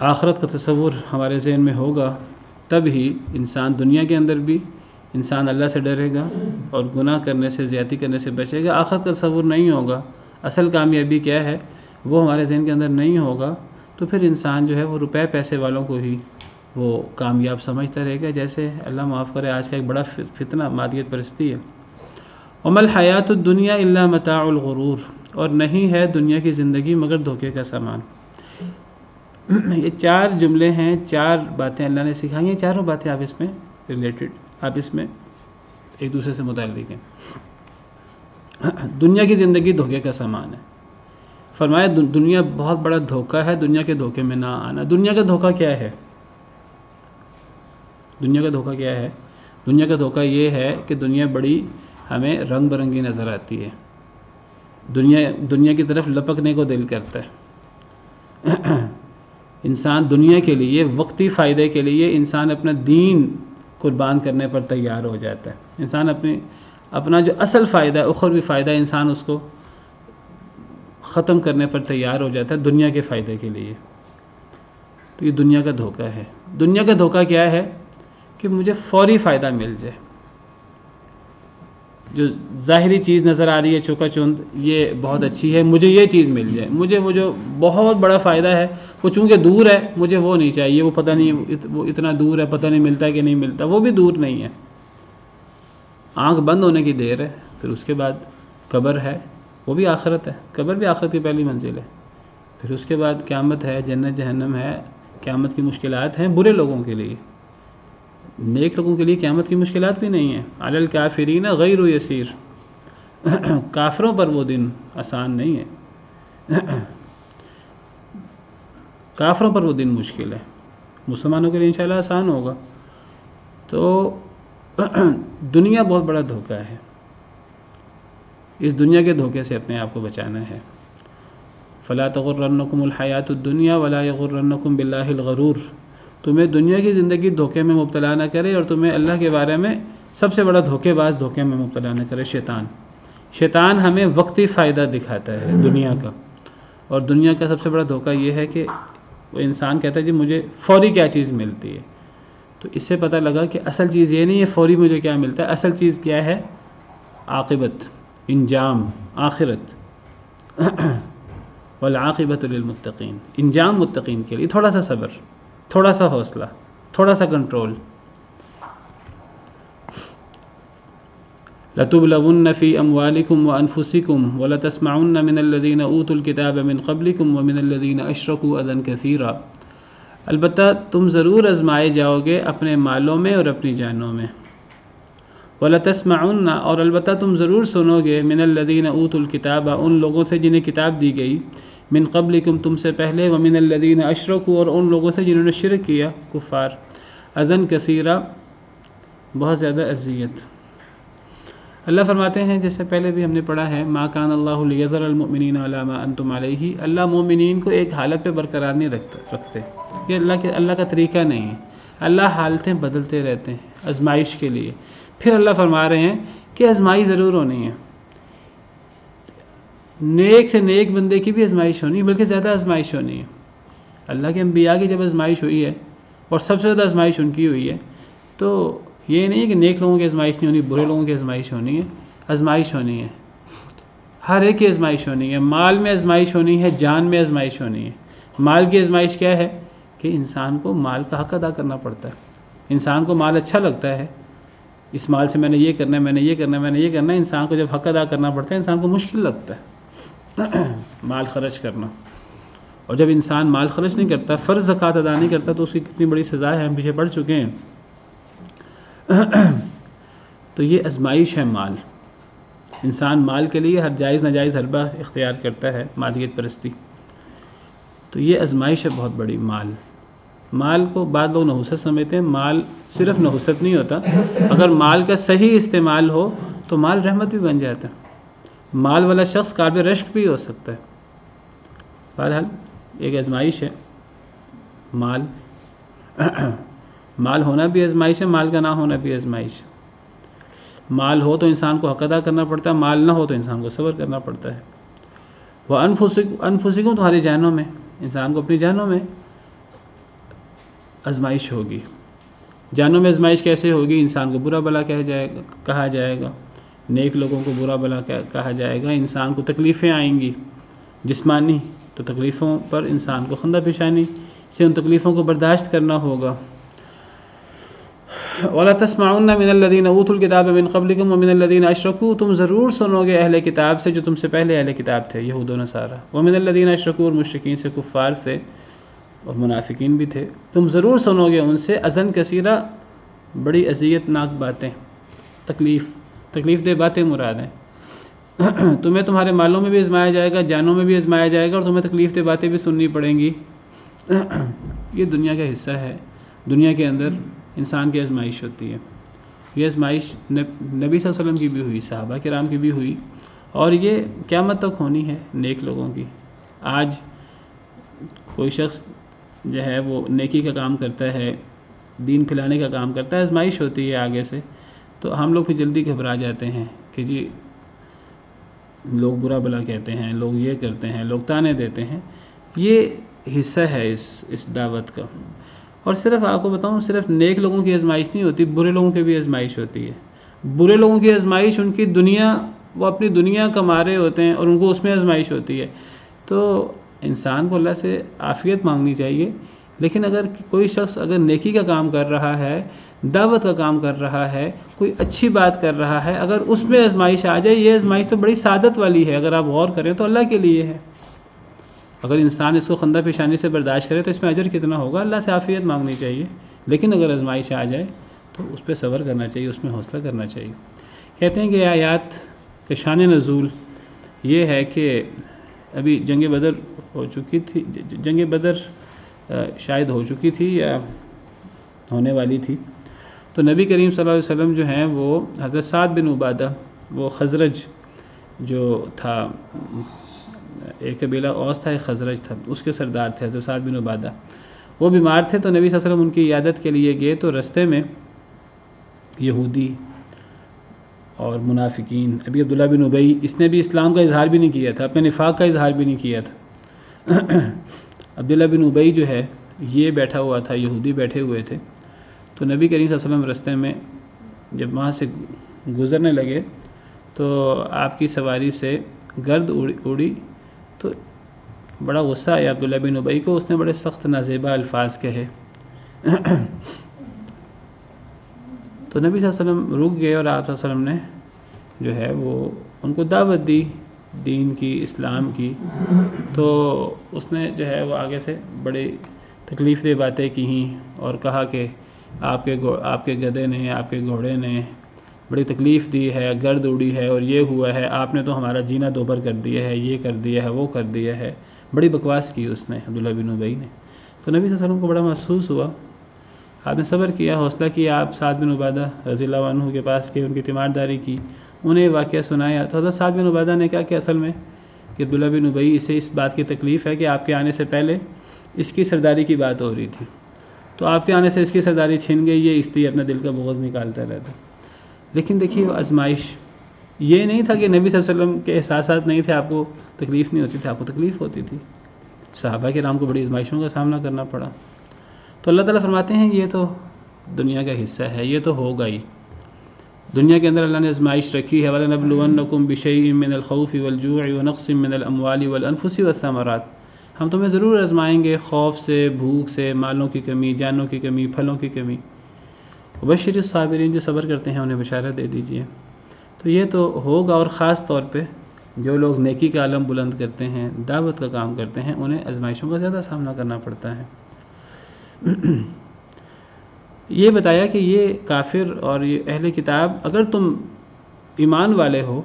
آخرت کا تصور ہمارے ذہن میں ہوگا، تب ہی انسان دنیا کے اندر بھی انسان اللہ سے ڈرے گا اور گناہ کرنے سے، زیادتی کرنے سے بچے گا. آخرت کا تصور نہیں ہوگا، اصل کامیابی کیا ہے وہ ہمارے ذہن کے اندر نہیں ہوگا، تو پھر انسان جو ہے وہ روپے پیسے والوں کو ہی وہ کامیاب سمجھتا رہے گا. جیسے اللہ معاف کرے آج کا ایک بڑا فتنہ مادیت پرستی ہے. وَمَا الْحَيَاةُ الدُّنْيَا إِلَّا مَتَاعُ الْغُرُورِ. اور نہیں ہے دنیا کی زندگی مگر دھوکے کا سامان. یہ 4 جملے ہیں، 4 باتیں اللہ نے سکھائی ہیں. چاروں باتیں آپ اس میں ریلیٹڈ، آپ اس میں ایک دوسرے سے متعلق ہیں. دنیا کی زندگی دھوکے کا سامان ہے. فرمایا دنیا بہت بڑا دھوکہ ہے، دنیا کے دھوکے میں نہ آنا. دنیا کا دھوکہ کیا ہے؟ دنیا کا دھوکہ کیا ہے؟ دنیا کا دھوکہ یہ ہے کہ دنیا بڑی ہمیں رنگ برنگی نظر آتی ہے. دنیا کی طرف لپکنے کو دل کرتا ہے. انسان دنیا کے لیے، وقتی فائدے کے لیے انسان اپنا دین قربان کرنے پر تیار ہو جاتا ہے. انسان اپنا جو اصل فائدہ ہے، اخروی فائدہ، انسان اس کو ختم کرنے پر تیار ہو جاتا ہے دنیا کے فائدے کے لیے. تو یہ دنیا کا دھوکہ ہے. دنیا کا دھوکہ کیا ہے؟ کہ مجھے فوری فائدہ مل جائے. جو ظاہری چیز نظر آ رہی ہے چوکا چوند، یہ بہت اچھی ہے، مجھے یہ چیز مل جائے. مجھے وہ جو بہت بڑا فائدہ ہے وہ چونکہ دور ہے، مجھے وہ نہیں چاہیے. وہ پتہ نہیں وہ اتنا دور ہے، پتہ نہیں ملتا ہے کہ نہیں ملتا. وہ بھی دور نہیں ہے، آنکھ بند ہونے کی دیر ہے. پھر اس کے بعد قبر ہے، وہ بھی آخرت ہے. قبر بھی آخرت کی پہلی منزل ہے. پھر اس کے بعد قیامت ہے، جنت جہنم ہے. قیامت کی مشکلات ہیں برے لوگوں کے لیے. نیک لوگوں کے لیے قیامت کی مشکلات بھی نہیں ہیں. علی الکافرین غیر یسیر. کافروں پر وہ دن آسان نہیں ہے. کافروں پر وہ دن مشکل ہے، مسلمانوں کے لیے انشاءاللہ آسان ہوگا۔ تو دنیا بہت بڑا دھوکہ ہے، اس دنیا کے دھوکے سے اپنے آپ کو بچانا ہے۔ فلا تغرنکم الحیات الدنیا ولا یغرنکم باللہ الغرور، تمہیں دنیا کی زندگی دھوکے میں مبتلا نہ کرے اور تمہیں اللہ کے بارے میں سب سے بڑا دھوکے باز دھوکے میں مبتلا نہ کرے شیطان ہمیں وقتی فائدہ دکھاتا ہے دنیا کا، اور دنیا کا سب سے بڑا دھوکہ یہ ہے کہ وہ انسان کہتا ہے جی مجھے فوری کیا چیز ملتی ہے، تو اس سے پتہ لگا کہ اصل چیز یہ نہیں ہے فوری مجھے کیا ملتا ہے، اصل چیز کیا ہے؟ عاقبت، انجام، آخرت۔ والعاقبۃ للمتقین، انجام متقین کے لیے تھوڑا سا صبر، تھوڑا سا حوصلہ، تھوڑا سا کنٹرول۔ لَتُبْلَوُنَّ فِي أَمْوَالِكُمْ وَأَنفُسِكُمْ وَلَتَسْمَعُنَّ مِنَ الَّذِينَ أُوتُوا الْكِتَابَ مِنْ قَبْلِكُمْ وَمِنَ الَّذِينَ أَشْرَكُوا أَذًى كَثِيرًا، البتہ تم ضرور آزمائے جاؤ گے اپنے مالوں میں اور اپنی جانوں میں۔ وَلَتَسْمَعُنَّ، اور البتہ تم ضرور سنو گے، مِنَ الَّذِينَ أُوتُوا الْكِتَابَ، ان لوگوں سے جنہیں کتاب دی گئی، من قبلکم تم سے پہلے، ومن الذین اشرکوا، اور ان لوگوں سے جنہوں نے شرک کیا، کفار، اذًا کثیرا، بہت زیادہ اذیت۔ اللہ فرماتے ہیں جیسے پہلے بھی ہم نے پڑھا ہے، ما کان اللہ لیذر المؤمنین علی ما انتم علیہ، اللہ مومنین کو ایک حالت پہ برقرار نہیں رکھتے، یہ اللہ کا طریقہ نہیں ہے، اللہ حالتیں بدلتے رہتے ہیں آزمائش کے لیے۔ پھر اللہ فرما رہے ہیں کہ آزمائی ضرور ہونی ہے، نیک سے نیک بندے کی بھی آزمائش ہونی ہے، بلکہ زیادہ آزمائش ہونی ہے۔ اللہ کے انبیاء کی جب آزمائش ہوئی ہے اور سب سے زیادہ آزمائش ان کی ہوئی ہے، تو یہ نہیں ہے کہ نیک لوگوں کی آزمائش نہیں ہونی، برے لوگوں کی آزمائش ہونی ہے، آزمائش ہونی ہے، ہر ایک کی آزمائش ہونی ہے۔ مال میں آزمائش ہونی ہے، جان میں آزمائش ہونی ہے۔ مال کی آزمائش کیا ہے؟ کہ انسان کو مال کا حق ادا کرنا پڑتا ہے، انسان کو مال اچھا لگتا ہے، اس مال سے میں نے یہ کرنا ہے، میں نے یہ کرنا ہے، میں نے یہ کرنا ہے، انسان کو جب حق ادا کرنا پڑتا ہے انسان کو مشکل لگتا ہے مال خرچ کرنا، اور جب انسان مال خرچ نہیں کرتا، فرض زکوٰۃ ادا نہیں کرتا، تو اس کی کتنی بڑی سزا ہے، ہم پیچھے پڑھ چکے ہیں۔ تو یہ آزمائش ہے مال، انسان مال کے لیے ہر جائز ناجائز حربہ اختیار کرتا ہے، مادیت پرستی، تو یہ آزمائش ہے بہت بڑی۔ مال کو بعض لوگ نحوست سمجھتے ہیں، مال صرف نحوست نہیں ہوتا، اگر مال کا صحیح استعمال ہو تو مال رحمت بھی بن جاتا ہے، مال والا شخص قابل رشک بھی ہو سکتا ہے۔ بہرحال ایک آزمائش ہے مال، مال ہونا بھی آزمائش ہے، مال کا نہ ہونا بھی آزمائش ہے۔ مال ہو تو انسان کو حق ادا کرنا پڑتا ہے، مال نہ ہو تو انسان کو صبر کرنا پڑتا ہے۔ وَأَنفُسِكُمْ، تمہاری جانوں میں، انسان کو اپنی جانوں میں آزمائش ہوگی۔ جانوں میں آزمائش کیسے ہوگی؟ انسان کو برا بھلا کہا جائے گا، نیک لوگوں کو برا بھلا کہا جائے گا، انسان کو تکلیفیں آئیں گی جسمانی، تو تکلیفوں پر انسان کو خندہ پیشانی سے ان تکلیفوں کو برداشت کرنا ہوگا۔ وَلَا تَسْمَعُنَّ مِنَ الَّذِينَ أُوتُوا الْكِتَابَ مِنْ قَبْلِكُمْ وَمِنَ الَّذِينَ أَشْرَكُوا، تم ضرور سنو گے اہل کتاب سے جو تم سے پہلے اہل کتاب تھے، یہود و نصارہ، وَمِنَ الَّذِينَ أَشْرَكُوا، اور مشرکین سے، کفار سے اور منافقین بھی تھے، تم ضرور سنو گے ان سے، اذًا کثیرہ، بڑی اذیت ناک باتیں، تکلیف دہ باتیں مراد ہیں۔ تمہیں تمہارے مالوں میں بھی آزمایا جائے گا، جانوں میں بھی آزمایا جائے گا، اور تمہیں تکلیف دہ باتیں بھی سننی پڑیں گی۔ یہ دنیا کا حصہ ہے، دنیا کے اندر انسان کی آزمائش ہوتی ہے۔ یہ آزمائش نبی صلی اللہ علیہ وسلم کی بھی ہوئی، صحابہ کرام کی بھی ہوئی، اور یہ قیامت تک ہونی ہے نیک لوگوں کی۔ آج کوئی شخص جو ہے وہ نیکی کا کام کرتا ہے، دین پھیلانے کا کام کرتا ہے، آزمائش ہوتی ہے آگے سے، تو ہم لوگ پھر جلدی گھبرا جاتے ہیں کہ جی لوگ برا بھلا کہتے ہیں، لوگ یہ کرتے ہیں، لوگ تانے دیتے ہیں۔ یہ حصہ ہے اس دعوت کا۔ اور صرف آپ کو بتاؤں، صرف نیک لوگوں کی آزمائش نہیں ہوتی، برے لوگوں کی بھی آزمائش ہوتی ہے۔ برے لوگوں کی آزمائش ان کی دنیا، وہ اپنی دنیا کما رہے ہوتے ہیں اور ان کو اس میں آزمائش ہوتی ہے، تو انسان کو اللہ سے عافیت مانگنی چاہیے۔ لیکن اگر کوئی شخص اگر نیکی کا کام کر رہا ہے، دعوت کا کام کر رہا ہے، کوئی اچھی بات کر رہا ہے، اگر اس میں آزمائش آ جائے، یہ آزمائش تو بڑی سعادت والی ہے، اگر آپ غور کریں تو اللہ کے لیے ہے۔ اگر انسان اس کو خندہ پیشانی سے برداشت کرے تو اس میں اجر کتنا ہوگا، اللہ سے عافیت مانگنی چاہیے۔ لیکن اگر آزمائش آ جائے تو اس پہ صبر کرنا چاہیے، اس میں حوصلہ کرنا چاہیے۔ کہتے ہیں کہ آیات کے شان نزول یہ ہے کہ ابھی جنگ بدر ہو چکی تھی، جنگ بدر شاید ہو چکی تھی یا ہونے والی تھی. تو نبی کریم صلی اللہ علیہ وسلم جو ہیں وہ حضرت سعد بن عبادہ، وہ خزرج جو تھا، ایک قبیلہ اوس تھا، ایک خزرج تھا، اس کے سردار تھے حضرت سعد بن عبادہ. وہ بیمار تھے تو نبی صلی اللہ علیہ وسلم ان کی عیادت کے لیے گئے، تو رستے میں یہودی اور منافقین، ابھی عبداللہ بن ابی، اس نے بھی اسلام کا اظہار بھی نہیں کیا تھا، اپنے نفاق کا اظہار بھی نہیں کیا تھا. عبداللہ بن ابی جو ہے یہ بیٹھا ہوا تھا، یہودی بیٹھے ہوئے تھے. تو نبی کریم صلی اللہ علیہ وسلم رستے میں جب وہاں سے گزرنے لگے تو آپ کی سواری سے گرد اڑی، تو بڑا غصہ آیا عبداللہ بن ابی کو. اس نے بڑے سخت نازیبا الفاظ کہے. تو نبی صلی اللہ علیہ وسلم رک گئے اور آپ صلی اللہ علیہ وسلم نے جو ہے وہ ان کو دعوت دی دین کی، اسلام کی. تو اس نے جو ہے وہ آگے سے بڑی تکلیف دہ باتیں کہیں اور کہا کہ آپ کے گدھے نے، آپ کے گھوڑے نے بڑی تکلیف دی ہے، گرد اڑی ہے اور یہ ہوا ہے، آپ نے تو ہمارا جینا دوبر کر دیا ہے، یہ کر دیا ہے، وہ کر دیا ہے. بڑی بکواس کی اس نے، عبداللہ بن ابی نے. تو نبی صلی اللہ علیہ وسلم کو بڑا محسوس ہوا. آپ نے صبر کیا، حوصلہ کیا. آپ سعد بن عبادہ رضی اللہ عنہ کے پاس گئے، ان کی تیمارداری کی، انہیں واقعہ سنایا. تو حضرت سعد بن عبادہ نے کہا کہ اصل میں کہ عبداللہ بن ابی، اسے اس بات کی تکلیف ہے کہ آپ کے آنے سے پہلے اس کی سرداری کی بات ہو رہی تھی، تو آپ کے آنے سے اس کی سرداری چھن گئی ہے، اس لیے اپنا دل کا بغض نکالتا رہتا. لیکن دیکھیے وہ آزمائش، یہ نہیں تھا کہ نبی صلی اللہ علیہ وسلم کے احساسات نہیں تھے، آپ کو تکلیف نہیں ہوتی تھی، آپ کو تکلیف ہوتی تھی. صحابہ کرام کو بڑی آزمائشوں کا سامنا کرنا پڑا. تو اللہ تعالیٰ فرماتے ہیں یہ تو دنیا کا حصہ ہے، یہ تو ہوگا ہی. دنیا کے اندر اللہ نے آزمائش رکھی ہے. وَلَنَبْلُوَنَّكُمْ بِشَيْءٍ مِّنَ الْخَوْفِ وَالْجُوعِ وَنَقْصٍ مِّنَ الْأَمْوَالِ وَالْأَنفُسِ وَالثَّمَرَاتِ. ہم تمہیں ضرور آزمائیں گے، خوف سے، بھوک سے، مالوں کی کمی، جانوں کی کمی، پھلوں کی کمی. وَبَشِّرِ الصَّابِرِينَ، جو صبر کرتے ہیں انہیں بشارت دے دیجیے. تو یہ تو ہوگا. اور خاص طور پہ جو لوگ نیکی کا علم بلند کرتے ہیں، دعوت کا کام کرتے ہیں، انہیں آزمائشوں کا زیادہ سامنا کرنا پڑتا ہے. یہ بتایا کہ یہ کافر اور یہ اہل کتاب، اگر تم ایمان والے ہو،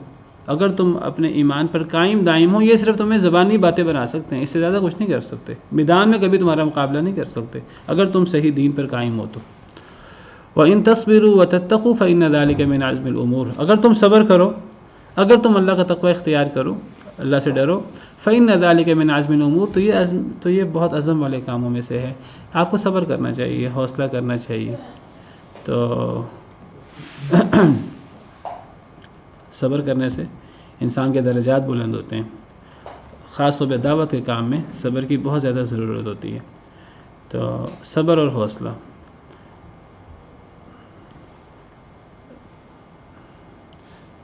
اگر تم اپنے ایمان پر قائم دائم ہو، یہ صرف تمہیں زبانی باتیں بنا سکتے ہیں، اس سے زیادہ کچھ نہیں کر سکتے. میدان میں کبھی تمہارا مقابلہ نہیں کر سکتے اگر تم صحیح دین پر قائم ہو تو. وَإِن تَصْبِرُوا وَتَتَّقُوا فَإِنَّ ذَلِكَ مِنْ عَزْمِ الْأُمُورِ. اگر تم صبر کرو، اگر تم اللہ کا تقوی اختیار کرو، اللہ سے ڈرو، فَإِنَّ ذَلِكَ مِنْ عَزْمِ الْأُمُورِ، تو یہ بہت عزم والے کاموں میں سے ہے. آپ کو صبر کرنا چاہیے، حوصلہ کرنا چاہیے. تو صبر کرنے سے انسان کے درجات بلند ہوتے ہیں. خاص طور پہ دعوت کے کام میں صبر کی بہت زیادہ ضرورت ہوتی ہے. تو صبر اور حوصلہ.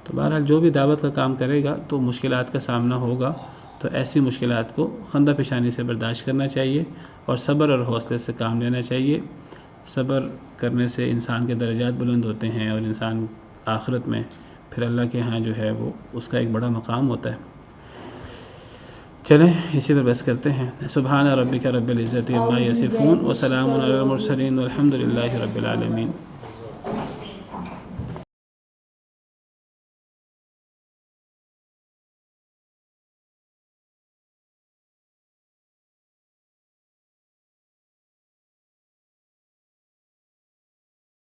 تو بہرحال جو بھی دعوت کا کام کرے گا تو مشکلات کا سامنا ہوگا. تو ایسی مشکلات کو خندہ پیشانی سے برداشت کرنا چاہیے اور صبر اور حوصلے سے کام لینا چاہیے. صبر کرنے سے انسان کے درجات بلند ہوتے ہیں اور انسان آخرت میں پھر اللہ کے ہاں جو ہے وہ اس کا ایک بڑا مقام ہوتا ہے. چلیں اسی پر بحث کرتے ہیں. سبحان ربک رب العزت عما یصفون وسلام علی المرسلین والحمد للہ رب العالمین.